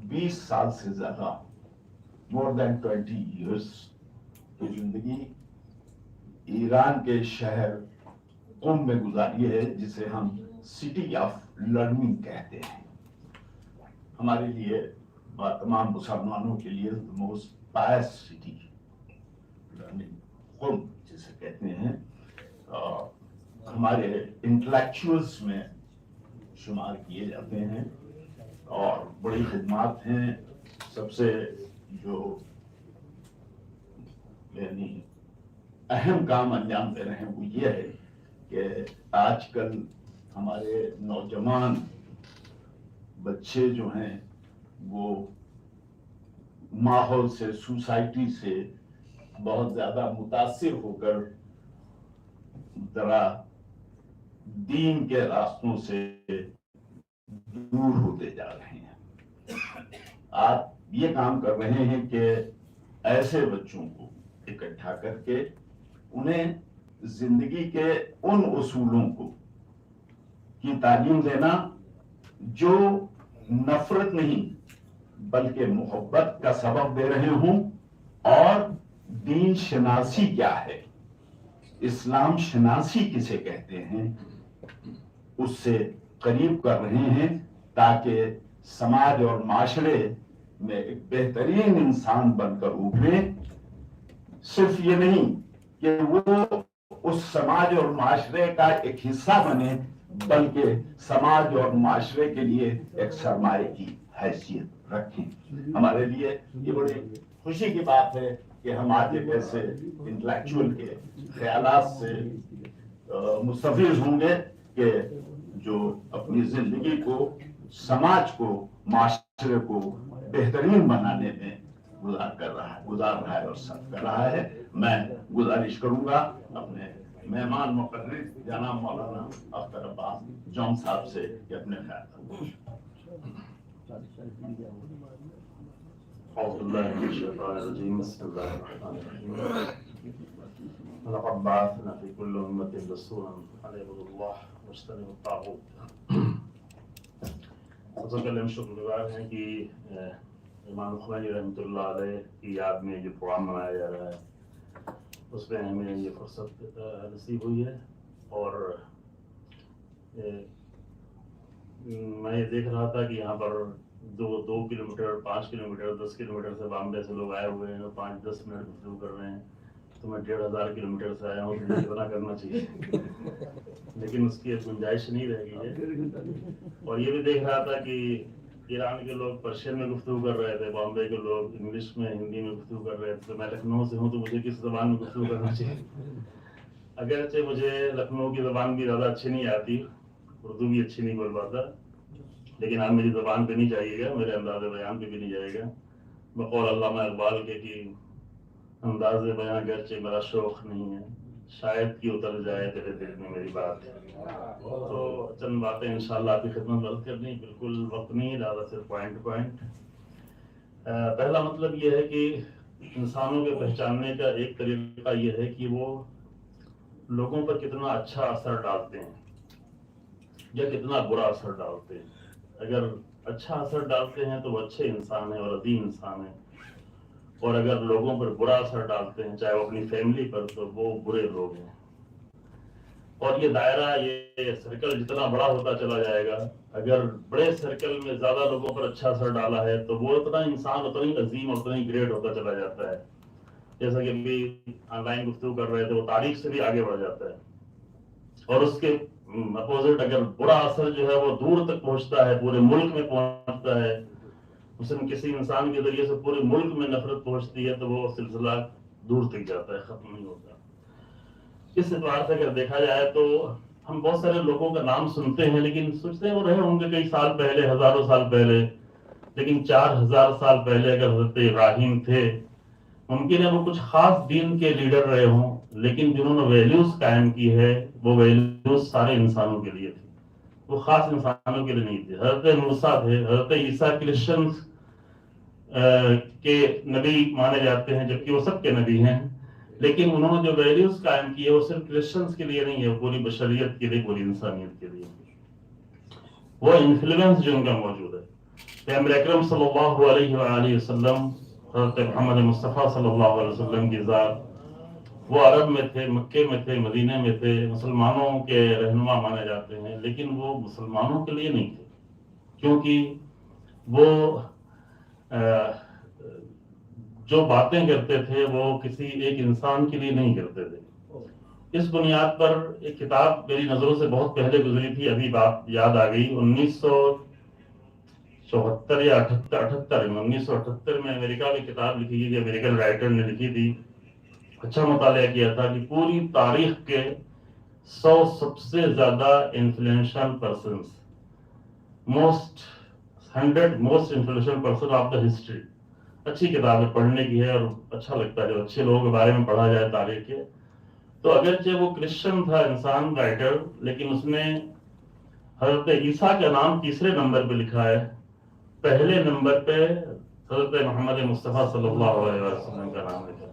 B: 20 साल से ज्यादा, मोर देन 20 years की जिंदगी ईरान के शहर कुम में गुजारी है, जिसे हम सिटी ऑफ लर्निंग कहते हैं। हमारे लिए और तमाम मुसलमानों के लिए मोस्ट पायस सिटी लर्निंग कुम जिसे कहते हैं, हमारे इंटेलेक्चुअल्स में शुमार किए जाते हैं और बड़ी खिदमत हैं। सबसे जो यानी अहम काम अंजाम दे रहे हैं वो ये है कि आजकल हमारे नौजवान बच्चे जो हैं वो माहौल से, सोसाइटी से बहुत ज्यादा मुतासिर होकर जरा दीन के रास्तों से दूर होते जा रहे हैं। आप ये काम कर रहे हैं कि ऐसे बच्चों को इकट्ठा करके उन्हें जिंदगी के उन उसूलों को की तालीम देना जो नफरत नहीं बल्कि मोहब्बत का सबब दे रहे हों, और दीन शनासी क्या है, इस्लाम शनासी किसे कहते हैं, उससे करीब कर रहे हैं, ताकि समाज और माशरे में एक बेहतरीन इंसान बनकर उभरे। सिर्फ ये नहीं कि वो उस समाज और माशरे का एक हिस्सा बने, बल्कि समाज और माशरे के लिए एक सरमाए की हैसियत रखें। हमारे लिए ये बड़ी खुशी की बात है कि हम आज एक ऐसे इंटेलेक्चुअल के ख्यालात से मुस्तफिज होंगे कि जो अपनी जिंदगी को, समाज को, माशरे को बेहतरीन बनाने में گزار رہا ہے اور سب کر رہا ہے. میں گزارش کروں گا اپنے مہمان مقرر جناب مولانا اختر عباس جون صاحب سے کہ اپنے خیال.
N: أعوذ بالله من الشيطان الرجيم بسم الله الرحمن الرحيم ولقد بعثنا في كل أمة رسولا أن اعبدوا الله واجتنبوا الطاغوت. سب سے پہلے ہم شکر گزار ہیں کہ امام خمینی رحمۃ اللہ علیہ کی یاد میں جو پروگرام منایا جا رہا ہے اس میں ہمیں یہ فرصت نصیب ہوئی ہے. اور میں یہ دیکھ رہا تھا کہ یہاں پر 2 کلومیٹر 5 کلومیٹر 10 کلومیٹر سے بامبے سے لوگ آئے ہوئے ہیں اور 5-10 منٹ گفتگو کر رہے ہیں. تو میں 1500 کلومیٹر سے آیا ہوں تو مجھے اتنا کرنا چاہیے لیکن اس کی گنجائش نہیں رہ گئی ہے. اور یہ بھی دیکھ رہا تھا کہ ایران کے لوگ پرشین میں گفتگو کر رہے تھے, بامبے کے لوگ انگلش میں ہندی میں گفتگو کر رہے تھے. تو میں لکھنؤ سے ہوں تو مجھے کس زبان میں گفتگو کرنا چاہیے. اگرچہ مجھے لکھنؤ کی زبان بھی زیادہ اچھی نہیں آتی, اردو بھی اچھی نہیں بول پاتا, لیکن آپ میری زبان پہ نہیں جائیے گا, میرے انداز بیان پہ بھی نہیں جائے گا. بقول علامہ اقبال کے کہ انداز بیان گرچہ میرا شوق نہیں ہے, شاید کی اتر جائے تیرے دل میں میری بات. تو چند باتیں انشاءاللہ آپ کی خدمت عرض کرنی, بالکل وقت نہیں زیادہ, صرف پوائنٹ. پہلا مطلب یہ ہے کہ انسانوں کے پہچاننے کا ایک طریقہ یہ ہے کہ وہ لوگوں پر کتنا اچھا اثر ڈالتے ہیں یا کتنا برا اثر ڈالتے ہیں. اگر اچھا اثر ڈالتے ہیں تو وہ اچھے انسان ہیں اور عظیم انسان ہیں, اور اگر لوگوں پر برا اثر ڈالتے ہیں چاہے وہ اپنی فیملی پر تو وہ برے لوگ ہیں. اور یہ دائرہ, یہ سرکل جتنا بڑا ہوتا چلا جائے گا, اگر بڑے سرکل میں زیادہ لوگوں پر اچھا اثر ڈالا ہے تو وہ اتنا انسان اتنا ہی عظیم اور اتنا ہی گریٹ ہوتا چلا جاتا ہے. جیسا کہ ابھی آن لائن گفتگو کر رہے تھے, وہ تاریخ سے بھی آگے بڑھ جاتا ہے. اور اس کے اپوزٹ اگر برا اثر جو ہے وہ دور تک پہنچتا ہے, پورے ملک میں پہنچتا ہے, مثلا کسی انسان کے ذریعے سے پورے ملک میں نفرت پہنچتی ہے تو وہ سلسلہ دور تک جاتا ہے, ختم نہیں ہوتا. اس اعتبار سے اگر دیکھا جائے تو ہم بہت سارے لوگوں کا نام سنتے ہیں لیکن سوچتے ہیں وہ رہے ہوں گے کئی سال پہلے, ہزاروں سال پہلے, لیکن 4000 سال پہلے اگر حضرت ابراہیم تھے, ممکن ہے وہ کچھ خاص دین کے لیڈر رہے ہوں, لیکن جنہوں نے ویلیوز قائم کی ہے وہ ویلیوز سارے انسانوں کے لیے تھی, وہ خاص انسانوں کے لیے نہیں تھے. حضرت موسیٰ تھے, حضرت عیسیٰ کرسچنز کے نبی مانے جاتے ہیں جبکہ وہ سب کے نبی ہیں, لیکن انہوں نے جو ویلیوز قائم کی ہے وہ صرف کرسچنز کے لیے نہیں ہے, پوری بشریت کے لیے, پوری انسانیت کے لیے. وہ انفلوئنس جو ان کا موجود ہے. پیغمبر اکرم صلی اللہ علیہ وآلہ وسلم, حضرت محمد مصطفیٰ صلی اللہ علیہ وسلم کی ذات, وہ عرب میں تھے, مکے میں تھے, مدینہ میں تھے, مسلمانوں کے رہنما مانے جاتے ہیں, لیکن وہ مسلمانوں کے لیے نہیں تھے, کیونکہ وہ جو باتیں کرتے تھے وہ کسی ایک انسان کے لیے نہیں کرتے تھے. اس بنیاد پر ایک کتاب میری نظروں سے بہت پہلے گزری تھی, ابھی بات یاد آ گئی, 1974 یا 1978 میں امریکہ میں کتاب لکھی گئی تھی, امریکن رائٹر نے لکھی تھی. اچھا مطالعہ کیا تھا کہ پوری تاریخ کے 100 سب سے زیادہ influential persons, 100 most influential person of the history. اچھی کتاب ہے, پڑھنے کی ہے اور اچھا لگتا ہے جب اچھے لوگوں کے بارے میں پڑھا جائے تاریخ کے. تو اگرچہ وہ کرسچن تھا انسان, رائٹر, لیکن اس نے حضرت عیسیٰ کا نام تیسرے نمبر پہ لکھا ہے, پہلے نمبر پہ حضرت محمد مصطفیٰ صلی اللہ علیہ وسلم کا نام لکھا ہے.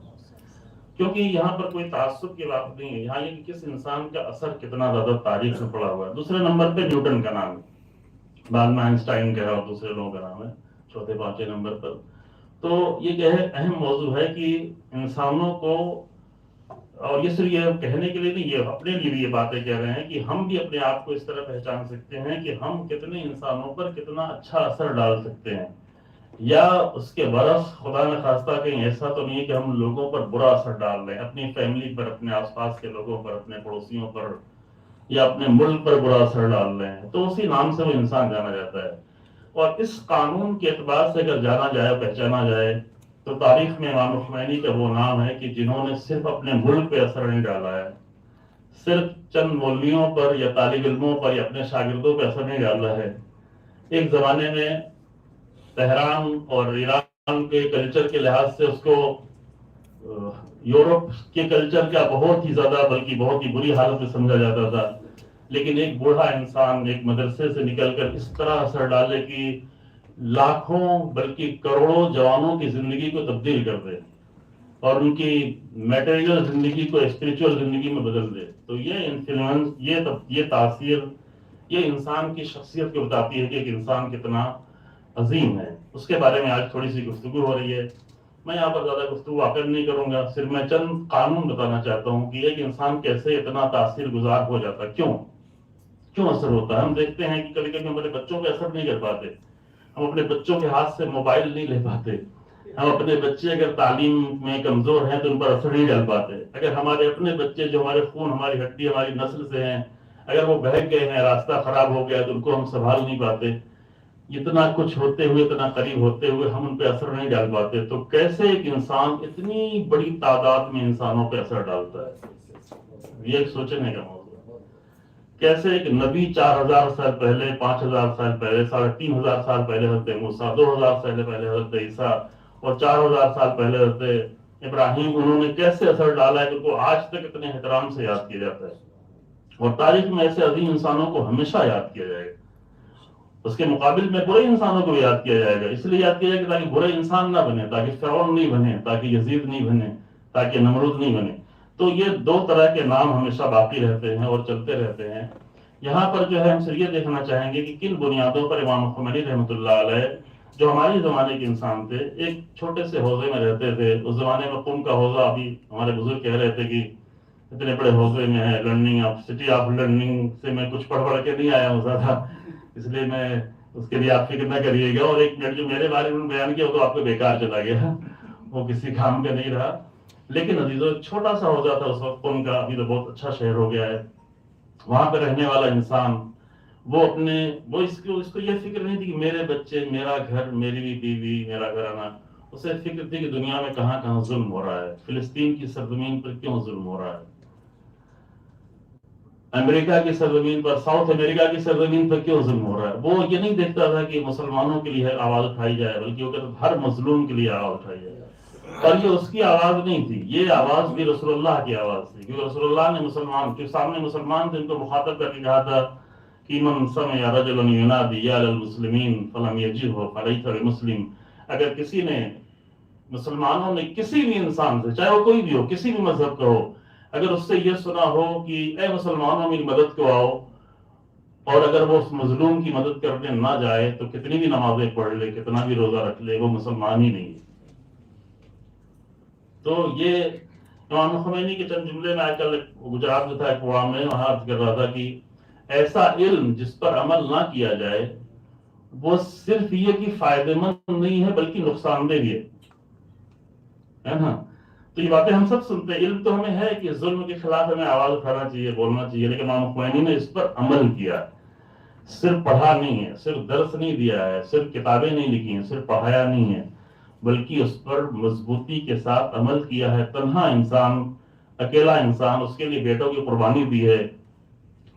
N: کیونکہ یہاں پر کوئی تعصب کی بات نہیں ہے, یہاں یہ کہ کس انسان کا اثر کتنا زیادہ تاریخ میں پڑا ہوا ہے. دوسرے نمبر پہ نیوٹن کا نام ہے, بعد میں آئنسٹائن کا ہے اور دوسرے لوگوں کا نام ہے چوتھے پانچویں نمبر پر. تو یہ اہم موضوع ہے کہ انسانوں کو, اور یہ صرف یہ کہنے کے لیے نہیں, یہ اپنے لیے بھی یہ باتیں کہہ رہے ہیں کہ ہم بھی اپنے آپ کو اس طرح پہچان سکتے ہیں کہ ہم کتنے انسانوں پر کتنا اچھا اثر ڈال سکتے ہیں, یا اس کے برعکس خدا نہ خواستہ کہیں ایسا تو نہیں ہے کہ ہم لوگوں پر برا اثر ڈال رہے ہیں, اپنی فیملی پر, اپنے آس پاس کے لوگوں پر, اپنے پڑوسیوں پر, یا اپنے ملک پر برا اثر ڈال رہے ہیں. تو اسی نام سے وہ انسان جانا جاتا ہے. اور اس قانون کے اعتبار سے اگر جانا جائے, پہچانا جائے, تو تاریخ میں امام خمینی کا وہ نام ہے کہ جنہوں نے صرف اپنے ملک پہ اثر نہیں ڈالا ہے, صرف چند مولویوں پر یا طالب علموں پر یا اپنے شاگردوں پہ اثر نہیں ڈالا ہے. ایک زمانے میں تہران اور ایران کے کلچر کے لحاظ سے اس کو یورپ کے کلچر کا بہت ہی زیادہ بلکہ بہت ہی بری حالت میں سمجھا جاتا تھا، لیکن ایک بوڑھا انسان ایک مدرسے سے نکل کر اس طرح اثر ڈالے کہ لاکھوں بلکہ کروڑوں جوانوں کی زندگی کو تبدیل کر دے اور ان کی میٹیریل زندگی کو اسپریچول زندگی میں بدل دے، تو یہ انفلوئنس، یہ تاثیر، یہ انسان کی شخصیت کو بتاتی ہے کہ ایک انسان کتنا عظیم ہے۔ اس کے بارے میں آج تھوڑی سی گفتگو ہو رہی ہے۔ میں یہاں پر زیادہ گفتگو واقع نہیں کروں گا، صرف میں چند قانون بتانا چاہتا ہوں کہ ایک انسان کیسے اتنا تاثیر گزار ہو جاتا ہے، کیوں اثر ہوتا ہے۔ ہم دیکھتے ہیں کہ کبھی کبھی ہم اپنے بچوں پہ اثر نہیں کر پاتے، ہم اپنے بچوں کے ہاتھ سے موبائل نہیں لے پاتے، ہم اپنے بچے اگر تعلیم میں کمزور ہیں تو ان پر اثر نہیں ڈال پاتے۔ اگر ہمارے اپنے بچے جو ہمارے خون، ہماری ہڈی، ہماری نسل سے ہیں، اگر وہ بہک گئے ہیں، راستہ خراب ہو گیا تو ان کو ہم سنبھال نہیں پاتے۔ اتنا کچھ ہوتے ہوئے، اتنا قریب ہوتے ہوئے ہم ان پہ اثر نہیں ڈال پاتے، تو کیسے ایک انسان اتنی بڑی تعداد میں انسانوں پہ اثر ڈالتا ہے؟ یہ ایک سوچنے کا موضوع ہے۔ کیسے ایک نبی 4000 سال پہلے، 5000 سال پہلے، 3500 سال پہلے حضرت موسیٰ، 2000 سال پہلے حضرت عیسیٰ اور 4000 سال پہلے حضرت ابراہیم، انہوں نے کیسے اثر ڈالا ہے کہ ان کو آج تک اتنے احترام سے یاد کیا جاتا ہے، اور تاریخ میں ایسے عظیم انسانوں کو ہمیشہ یاد کیا جائے گا۔ اس کے مقابل میں برے انسانوں کو بھی یاد کیا جائے گا، اس لیے یاد کیا جائے گا تاکہ برے انسان نہ بنے، تاکہ فرعون نہیں بنے، تاکہ یزید نہیں بنے، تاکہ نمرود نہیں بنے۔ تو یہ دو طرح کے نام ہمیشہ باقی رہتے ہیں اور چلتے رہتے ہیں۔ یہاں پر جو ہے ہم صرف یہ دیکھنا چاہیں گے کہ کن بنیادوں پر امام خمینی رحمۃ اللہ علیہ، جو ہماری زمانے کے انسان تھے، ایک چھوٹے سے حوضے میں رہتے تھے۔ اس زمانے میں قم کا حوضہ، ابھی ہمارے بزرگ کہہ رہے تھے کہ اتنے بڑے حوضے میں ہے، learning of city of learning سے میں کچھ پڑھ کے نہیں آیا ہوں زیادہ، اس لیے میں اس کے لیے آپ فکر نہ کریے گا۔ اور ایک منٹ جو میرے بارے میں بیان کیا وہ تو آپ کو بیکار چلا گیا، وہ کسی کام کا نہیں رہا۔ لیکن عزیزو، چھوٹا سا حوضہ تھا اس وقت قم کا، ابھی تو بہت اچھا شہر ہو گیا ہے۔ وہاں پہ رہنے والا انسان وہ اس کو یہ فکر نہیں تھی کہ میرے بچے، میرا گھر، میری بیوی، میرا گھرانہ، اسے فکر تھی کہ دنیا میں کہاں کہاں ظلم ہو رہا ہے، فلسطین کی سرزمین پر کیوں ظلم ہو رہا ہے، امریکہ کی سرزمین پر، ساؤتھ امریکہ کی سرزمین پر کیوں ظلم ہو رہا ہے۔ وہ یہ نہیں دیکھتا تھا کہ مسلمانوں کے لیے آواز اٹھائی جائے، بلکہ وہ کہتا ہر مظلوم کے لیے آواز اٹھائی جائے۔ اور یہ اس کی آواز نہیں تھی، یہ آواز بھی رسول اللہ کی آواز تھی، کیونکہ رسول اللہ نے مسلمان کے سامنے مسلمان تھے ان کو مخاطب کر کے کہا تھا کہ من سمع رجلا ینادی یا للمسلمین فلم یجبہ فلیس بمسلم۔ اگر کسی نے، مسلمانوں نے کسی بھی انسان سے، چاہے وہ کوئی بھی ہو، کسی بھی مذہب کا ہو، اگر اس سے یہ سنا ہو کہ اے مسلمانوں میری مدد کو آؤ، اور اگر وہ اس مظلوم کی مدد کرنے نہ جائے تو کتنی بھی نمازیں پڑھ لے، کتنا بھی روزہ رکھ لے، وہ مسلمان ہی نہیں ہے۔ تو یہ امام خمینی کے چند جملے میں آج کل گجرات میں تھا ایک پروگرام میں، وہاں عرض کر رہا تھا کہ ایسا علم جس پر عمل نہ کیا جائے وہ صرف یہ کہ فائدہ مند نہیں ہے بلکہ نقصان دہ بھی ہے نا۔ تو یہ باتیں ہم سب سنتے ہیں، علم تو ہمیں ہے کہ ظلم کے خلاف ہمیں آواز اٹھانا چاہیے، بولنا چاہیے، لیکن امام خمینی نے اس پر عمل کیا، صرف پڑھا نہیں ہے، صرف درس نہیں دیا ہے، صرف کتابیں نہیں لکھی ہیں، صرف پڑھایا نہیں ہے، بلکہ اس پر مضبوطی کے ساتھ عمل کیا ہے۔ تنہا انسان، اکیلا انسان، اس کے لیے بیٹوں کی قربانی دی ہے۔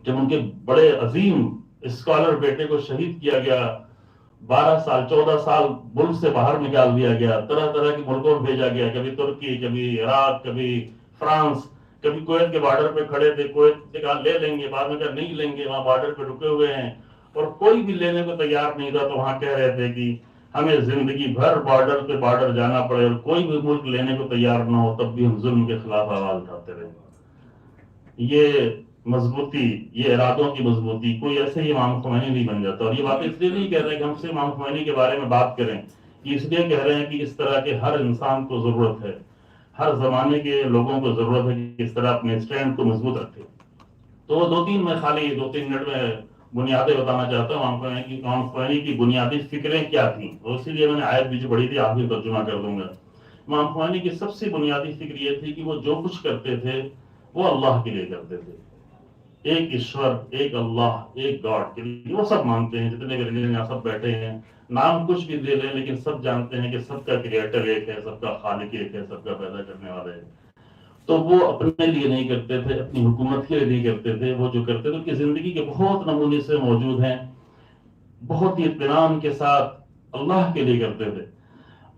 N: جب ان کے بڑے عظیم اسکالر بیٹے کو شہید کیا گیا، 12 سال 14 سال ملک سے باہر نکال دیا گیا، طرح طرح کے ملکوں میں بھیجا گیا، کبھی ترکی، کبھی عراق، کبھی فرانس، کبھی کویت کے بارڈر پہ کھڑے تھے، کویت سے کہا لے لیں گے، بعد میں کہا نہیں لیں گے، وہاں بارڈر پہ رکے ہوئے ہیں، اور کوئی بھی لینے کو تیار نہیں تھا۔ تو وہاں کہہ رہے تھے کہ ہمیں زندگی بھر بارڈر پہ بارڈر جانا پڑے اور کوئی بھی ملک لینے کو تیار نہ ہو، تب بھی ہم ظلم کے خلاف آواز اٹھاتے رہے۔ یہ مضبوطی، یہ ارادوں کی مضبوطی، کوئی ایسے ہی امام خمینی نہیں بن جاتا۔ اور یہ بات اس لیے نہیں کہہ رہے کہ ہم سے امام خمینی کے بارے میں بات کریں، یہ اس لیے کہہ رہے ہیں کہ اس طرح کے ہر انسان کو ضرورت ہے، ہر زمانے کے لوگوں کو ضرورت ہے کہ اس طرح اپنے اسٹینڈ کو مضبوط رکھے۔ تو وہ میں خالی 2-3 منٹ میں بنیادیں بتانا چاہتا ہوں امام خمینی کی بنیادی فکریں کیا تھیں، اور اسی لیے میں نے آیت بھی جو پڑھی تھی آخری ترجمہ کر دوں گا۔ امام خمینی کی سب سے بنیادی فکر یہ تھی کہ وہ جو کچھ کرتے تھے وہ اللہ کے لیے کرتے تھے، ایک ایشور، ایک اللہ، ایک گاڈ کے لیے۔ وہ سب مانتے ہیں، جتنے بھی ریلیجن یہاں سب بیٹھے ہیں، نام کچھ بھی دے لیں لیکن سب جانتے ہیں کہ سب کا کریٹر ایک ہے، سب کا خالق ایک ہے، سب کا پیدا کرنے والا ہے۔ تو وہ اپنے لیے نہیں کرتے تھے، اپنی حکومت کے لیے نہیں کرتے تھے، وہ جو کرتے تھے ان کی زندگی کے بہت نمونے سے موجود ہیں، بہت ہی اطمینان کے ساتھ اللہ کے لیے کرتے تھے۔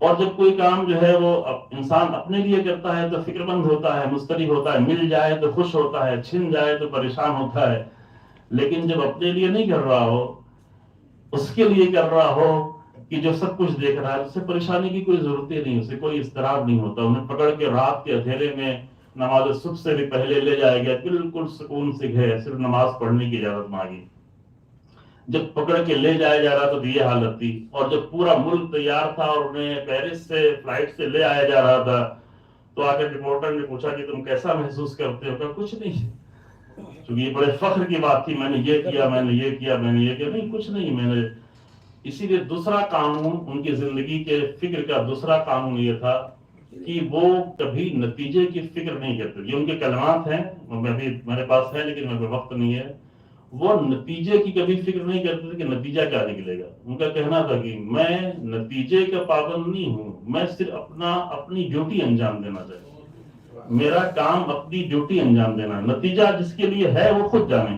N: اور جب کوئی کام جو ہے وہ انسان اپنے لیے کرتا ہے تو فکر مند ہوتا ہے، مسترب ہوتا ہے، مل جائے تو خوش ہوتا ہے، چھن جائے تو پریشان ہوتا ہے. لیکن جب اپنے لیے نہیں کر رہا ہو، اس کے لیے کر رہا ہو کہ جو سب کچھ دیکھ رہا ہے، اس سے پریشانی کی کوئی ضرورت ہی نہیں، اسے کوئی اضطراب نہیں ہوتا. انہیں پکڑ کے رات کے اندھیرے میں نماز صبح سے بھی پہلے لے جایا گیا، بالکل سکون سے گئے، صرف نماز پڑھنے کی اجازت مانگی. جب پکڑ کے لے جایا جا رہا تو یہ حالت تھی. اور جب پورا ملک تیار تھا اور انہیں پیرس سے فلائٹ سے لے آیا جا رہا تھا تو آ کے رپورٹر نے پوچھا کہ تم کیسا محسوس کرتے ہو؟ کہا کچھ نہیں، کیونکہ یہ بڑے فخر کی بات تھی، میں نے یہ کیا، میں نے یہ کیا، میں نے یہ کیا. نہیں، کچھ نہیں میں نے. اسی لیے دوسرا قانون ان کی زندگی کے فکر کا دوسرا قانون یہ تھا کہ وہ کبھی نتیجے کی فکر نہیں کرتے. یہ ان کے کلمات ہیں، میرے پاس ہے لیکن میرے وقت نہیں ہے. وہ نتیجے کی کبھی فکر نہیں کرتے تھے کہ نتیجہ کیا نکلے گا. ان کا کہنا تھا کہ میں نتیجے کا پابند نہیں ہوں، میں صرف اپنی ڈیوٹی انجام دینا چاہتا ہوں. میرا کام اپنی ڈیوٹی انجام دینا، نتیجہ جس کے لیے ہے وہ خود جانے.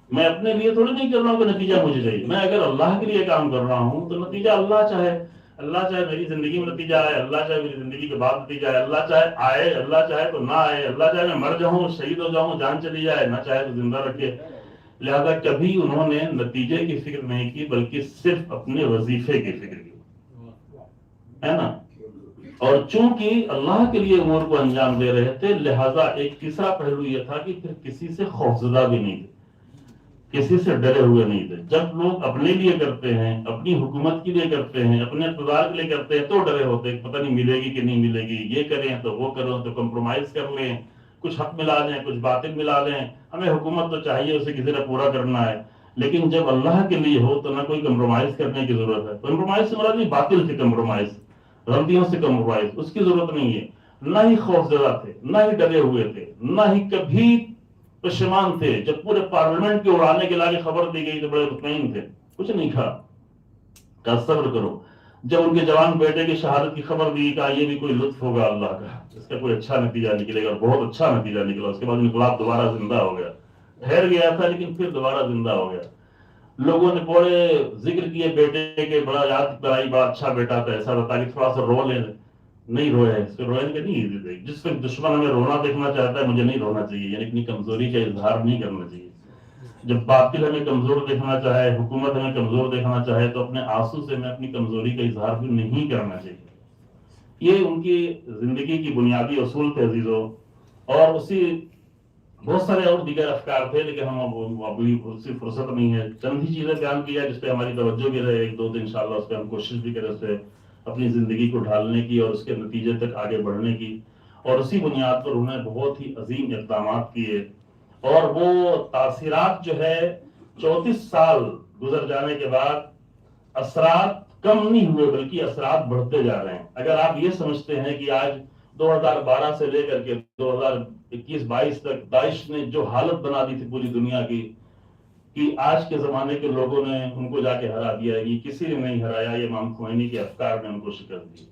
N: میں اپنے لیے تھوڑی نہیں کر رہا ہوں کہ نتیجہ مجھے چاہیے. میں اگر اللہ کے لیے کام کر رہا ہوں تو نتیجہ اللہ چاہے. اللہ چاہے میری زندگی میں نتیجہ آئے، اللہ چاہے میری زندگی کے بعد نتیجہ آئے، اللہ چاہے آئے، اللہ چاہے تو نہ آئے، اللہ چاہے میں مر جاؤں، شہید ہو جاؤں، جان چلی جائے، نہ چاہے تو زندہ رکھے. لہذا کبھی انہوں نے نتیجے کی فکر نہیں کی بلکہ صرف اپنے وظیفے کی فکر کی، ہے نا. اور چونکہ اللہ کے لیے امور کو انجام دے رہے تھے لہذا ایک تیسرا پہلو یہ تھا کہ پھر کسی سے خوفزدہ بھی نہیں تھے، کسی سے ڈرے ہوئے نہیں تھے. جب لوگ اپنے لیے کرتے ہیں، اپنی حکومت کے لیے کرتے ہیں، اپنے اقتدار کے لیے کرتے ہیں تو ڈرے ہوتے ہیں، پتہ نہیں ملے گی کہ نہیں ملے گی، یہ کریں تو وہ کرو تو کمپرومائز کر لیں، کچھ حق ملا لیں، کچھ باطل ملا لیں، ہمیں حکومت تو چاہیے، اسے کسی نے پورا کرنا ہے. لیکن جب اللہ کے لیے ہو تو نہ کوئی کمپرومائز کرنے کی ضرورت ہے. کمپرومائز سے مراد نہیں باطل سے کمپرومائز، غلطیوں سے کمپرومائز، اس کی ضرورت نہیں ہے. نہ ہی خوفزدہ تھے، نہ ہی ڈرے ہوئے تھے، نہ ہی کبھی پشیمان تھے. جب پورے پارلیمنٹ کے اڑانے کے لاگے خبر دی گئی تو بڑے مطمئن تھے، کچھ نہیں کہا صبر کرو. جب ان کے جوان بیٹے کی شہادت کی خبر دی کہا یہ بھی کوئی لطف ہوگا اللہ کا، اس کا کوئی اچھا نتیجہ نکلے گا، بہت اچھا نتیجہ نکلا. اس کے بعد انقلاب دوبارہ زندہ ہو گیا، ٹھہر گیا تھا لیکن پھر دوبارہ زندہ ہو گیا. لوگوں نے بڑے ذکر کیے بیٹے کے، بڑا یاد کرائی، بڑا اچھا بیٹا تھا، ایسا بتا کہ تھوڑا سا رو لیں. نہیں روئے، اس پہ روئے کہ نہیں. جس پہ دشمن ہمیں رونا دیکھنا چاہتا ہے مجھے نہیں رونا چاہیے، یعنی اپنی کمزوری کا اظہار نہیں کرنا چاہیے. جب باطل ہمیں کمزور دیکھنا چاہے، حکومت ہمیں کمزور دیکھنا چاہے تو اپنے آنسو سے ہمیں اپنی کمزوری کا اظہار بھی نہیں کرنا چاہیے. یہ ان کی زندگی کی بنیادی اصول تھے عزیزوں. اور اسی بہت سارے اور دیگر افکار تھے لیکن ہم ابھی اسی فرصت نہیں ہے. چند ہی چیزیں بیان کی ہے جس پہ ہماری توجہ بھی رہے، ایک دو دن انشاءاللہ اس پہ ہم کوشش بھی کریں، اس پہ اپنی زندگی کو ڈھالنے کی اور اس کے نتیجے تک آگے بڑھنے کی. اور اسی بنیاد پر انہوں نے بہت ہی عظیم اقدامات کیے اور وہ تاثیرات جو ہے 34 سال گزر جانے کے بعد اثرات کم نہیں ہوئے بلکہ اثرات بڑھتے جا رہے ہیں. اگر آپ یہ سمجھتے ہیں کہ آج 2012 سے لے کر کے 2021-22 تک داعش نے جو حالت بنا دی تھی پوری دنیا کی کہ آج کے زمانے کے لوگوں نے ان کو جا کے ہرا دیا ہے، یہ کسی نے نہیں ہرایا، یہ امام خمینی کے افکار نے ان کو شکست دی.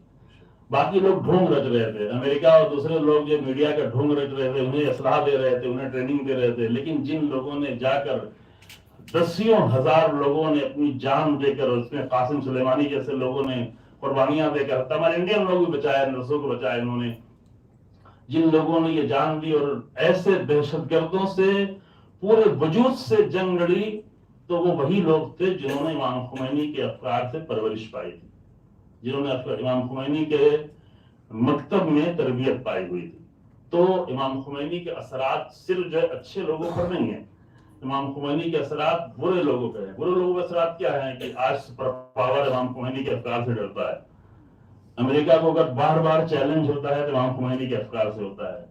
N: باقی لوگ ڈھونگ رچ رہے تھے، امریکہ اور دوسرے لوگ جو میڈیا کا ڈھونگ رچ رہے تھے، انہیں اسلحہ دے رہے تھے، انہیں ٹریننگ دے رہے تھے. لیکن جن لوگوں نے جا کر دسیوں ہزار لوگوں نے اپنی جان دے کر، اس میں قاسم سلیمانی جیسے لوگوں نے قربانیاں دے کر، ہمارے انڈین لوگ بھی بچائے، نرسوں کو بچائے، انہوں نے جن لوگوں نے یہ جان دی اور ایسے دہشت گردوں سے پورے وجود سے جنگ لڑی تو وہ وہی لوگ تھے جنہوں نے امام خمینی کے افکار سے پرورش پائی تھی، جنہوں نے امام خمینی کے مکتب میں تربیت پائی ہوئی تھی. تو امام خمینی کے اثرات صرف جو اچھے لوگوں پر نہیں ہیں، امام خمینی کے اثرات برے لوگوں پہ ہیں. برے لوگوں کے اثرات کیا ہیں کہ آج سپر پاور امام خمینی کے افکار سے ڈرتا ہے. امریکہ کو اگر بار بار چیلنج ہوتا ہے تو امام خمینی کے افکار سے ہوتا ہے.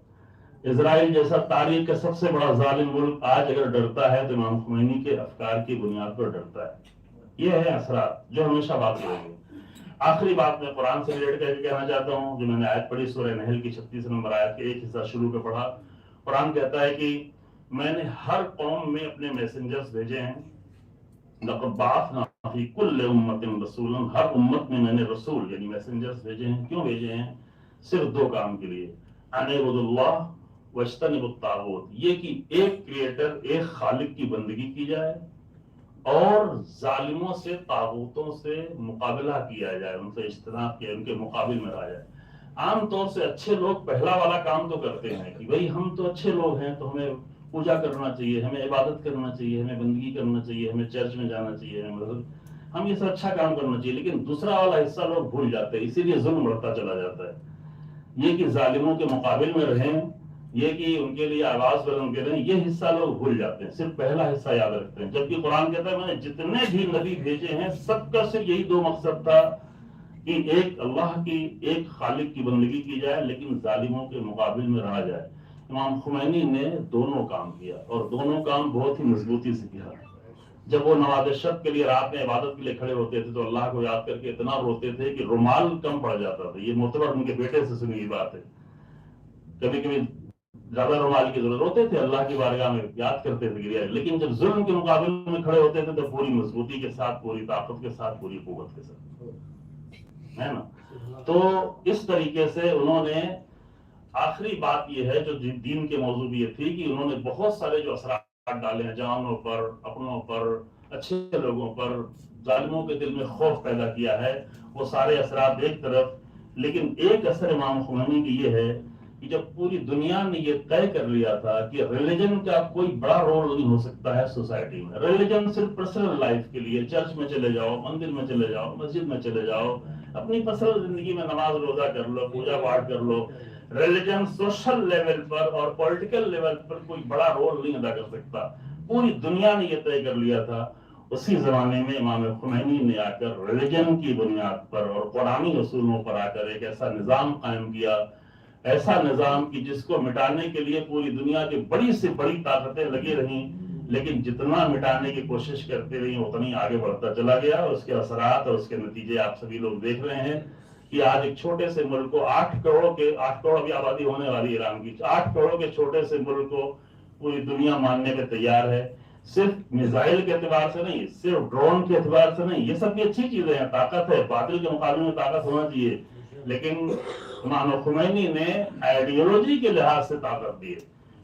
N: اسرائیل جیسا تاریخ کا سب سے بڑا ظالم ملک آج اگر ڈرتا ہے تو امام خمینی کے افکار کی بنیاد پر ڈرتا ہے. یہ ہیں اثرات جو ہمیشہ باقی رہیں گے. آخری بات میں قرآن سے ریلیٹ کر کے کہنا چاہتا ہوں، جو میں نے آیت پڑھی سورہ نحل کی 36 نمبر آیت کے ایک حصہ شروع کا پڑھا. قرآن کہتا ہے کہ میں نے ہر قوم میں اپنے میسنجرز بھیجے ہیں. لقد بعثنا فی کل امت رسولا، ہر امت میں نے رسول یعنی میسنجرز بھیجے ہیں. کیوں بھیجے ہیں؟ صرف دو کام کے لیے، ان اعبدوا اللہ واجتنبوا الطاغوت، یہ کہ ایک کریٹر، ایک خالق کی بندگی کی جائے اور ظالموں سے طاغوتوں سے مقابلہ کیا جائے، ان سے اجتناب کیا، ان کے مقابل میں رہا جائے. عام طور سے اچھے لوگ پہلا والا کام تو کرتے ہیں کہ بھئی ہم تو اچھے لوگ ہیں تو ہمیں پوجا کرنا چاہیے، ہمیں عبادت کرنا چاہیے، ہمیں بندگی کرنا چاہیے، ہمیں چرچ میں جانا چاہیے، ہم یہ سب اچھا کام کرنا چاہیے. لیکن دوسرا والا حصہ لوگ بھول جاتے ہیں، اسی لیے ظلم بڑھتا چلا جاتا ہے. یہ کہ ظالموں کے مقابل میں رہیں، یہ کہ ان کے لیے آواز بلند کریں، یہ حصہ لوگ بھول جاتے ہیں، صرف پہلا حصہ یاد رکھتے ہیں. جبکہ قرآن کہتا ہے میں نے جتنے بھی نبی بھیجے ہیں سب کا صرف یہی دو مقصد تھا کہ ایک اللہ کی، ایک خالق کی بندگی کی جائے لیکن ظالموں کے مقابل میں رہا جائے. امام خمینی نے دونوں کام کیا اور دونوں کام بہت ہی مضبوطی سے کیا. جب وہ نواز شب کے لیے رات میں عبادت کے لیے کھڑے ہوتے تھے تو اللہ کو یاد کر کے اتنا روتے تھے کہ رومال کم پڑ جاتا تھا. یہ معتبر ان کے بیٹے سے سنی ہوئی بات ہے. کبھی کبھی زیادہ رومال کی ضرورت ہوتے تھے، اللہ کی بارگاہ میں یاد کرتے تھے گریا. لیکن جب ظلم کے مقابلے میں کھڑے ہوتے تھے تو پوری مضبوطی کے ساتھ، پوری طاقت کے ساتھ، پوری قوت کے ساتھ، ہے نا. تو اس طریقے سے انہوں نے، آخری بات یہ ہے جو دین کے موضوع بھی یہ تھی کہ انہوں نے بہت سارے جو اثرات ڈالے ہیں جانوں پر، اپنوں پر، اچھے لوگوں پر، ظالموں کے دل میں خوف پیدا کیا ہے. وہ سارے اثرات ایک طرف، لیکن ایک اثر امام خمینی کی یہ ہے کہ جب پوری دنیا نے یہ طے کر لیا تھا کہ ریلیجن کا کوئی بڑا رول نہیں ہو سکتا ہے سوسائٹی میں، ریلیجن صرف پرسنل لائف کے لیے، چرچ میں چلے جاؤ، مندر میں چلے جاؤ، مسجد میں چلے جاؤ، اپنی پرسنل زندگی میں نماز روزہ کر لو، پوجا پاٹ کر لو. ریلیجن سوشل لیول پر اور پولیٹیکل لیول پر کوئی بڑا رول نہیں ادا کر سکتا. پوری دنیا نے یہ طے کر لیا تھا. اسی زمانے میں امام خمینی نے آ کر ریلیجن کی بنیاد پر اور قرآنی اصولوں پر آ کر ایک ایسا نظام قائم کیا، ایسا نظام کی جس کو مٹانے کے لیے پوری دنیا کی بڑی سے بڑی طاقتیں لگی رہیں، لیکن جتنا مٹانے کی کوشش کرتے رہی اتنی آگے بڑھتا چلا گیا. اس کے اثرات اور اس کے نتیجے آپ سبھی لوگ دیکھ رہے ہیں کہ آج ایک چھوٹے سے ملک کو 8 کروڑ بھی آبادی ہونے والی ایران کی، 8 کروڑ کے چھوٹے سے ملک کو پوری دنیا ماننے پہ تیار ہے. صرف میزائل کے اعتبار سے نہیں، صرف ڈرون کے اعتبار سے نہیں، یہ سب بھی اچھی چیزیں ہیں، طاقت ہے، باطل کے مقابلے میں طاقت ہونا چاہیے. لیکن امام خمینی نے آئیڈیالوجی کے لحاظ سے طاقت دی ہے،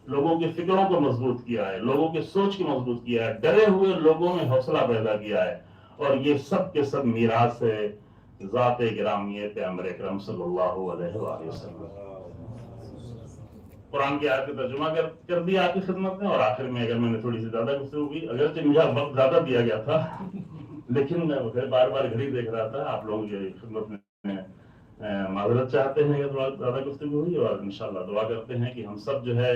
N: لوگوں کی فکروں کو مضبوط کیا ہے، لوگوں کی سوچ کو مضبوط کیا ہے، ڈرے ہوئے لوگوں میں حوصلہ پیدا کیا ہے. اور یہ سب کے سب میراث ہے ذات گرامی پیغمبر اکرم صلی اللہ علیہ وآلہ وسلم. قرآن کی آیت کا ترجمہ کر دیا آپ کی خدمت میں. اور آخر میں اگر میں نے تھوڑی سی زیادہ گفتگو کی، اگرچہ مجھے وقت زیادہ دیا گیا تھا لیکن میں بار بار گھڑی دیکھ رہا تھا. آپ لوگوں کی خدمت میں معذرت چاہتے ہیں کہ تھوڑا زیادہ گفتگو ہوئی، اور انشاءاللہ دعا کرتے ہیں کہ ہم سب جو ہے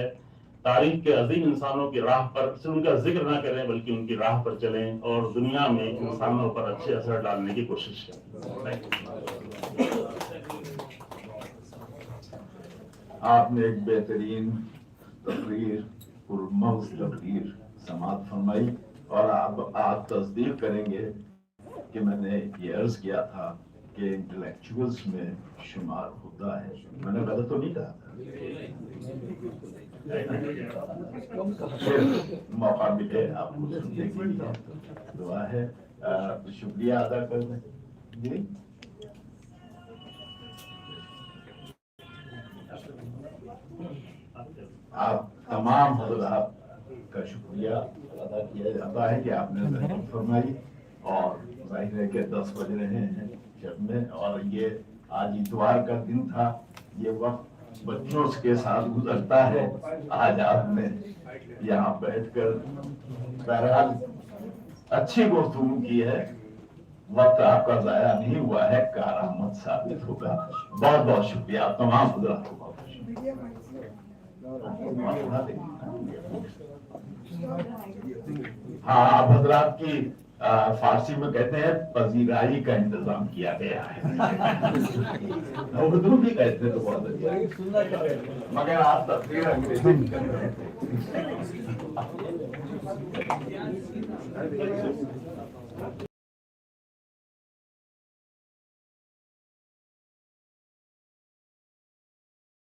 N: تاریخ کے عظیم انسانوں کی راہ پر صرف ان کا ذکر نہ کریں بلکہ ان کی راہ پر چلیں اور دنیا میں انسانوں پر اچھے اثر ڈالنے کی کوشش کریں.
B: آپ نے ایک بہترین تقریر، پرمغز تقریر سماعت فرمائی، اور آپ تصدیق کریں گے کہ میں نے یہ عرض کیا تھا کہ انٹلیکچوئلز میں شمار ہوتا ہے. میں نے غلط تو نہیں کہا تھا؟ موقع ملے آپ کو سننے کے لیے دعا ہے. شکریہ ادا کر دیں. جی آپ تمام حضرات کا شکریہ ادا کیا جاتا ہے کہ آپ نے ضرورت فرمائی. اور ظاہر ہے کہ 10 بج رہے ہیں شب میں، اور یہ آج اتوار کا دن تھا، یہ وقت بچوں کے ساتھ گزرتا ہے. آج آپ نے یہاں بیٹھ کر بہرحال اچھی گفتگو کی ہے، وقت آپ کا ضائع نہیں ہوا ہے، کارآمد ثابت ہوگا. بہت بہت شکریہ آپ تمام حضرات کو. بہت شکریہ. ہاں آپ حضرات کی فارسی میں کہتے ہیں پذیرائی کا انتظام کیا گیا ہے. اردو بھی کہتے تو بہت اچھا، مگر آپ تقریر انگریزی میں کر رہے تھے.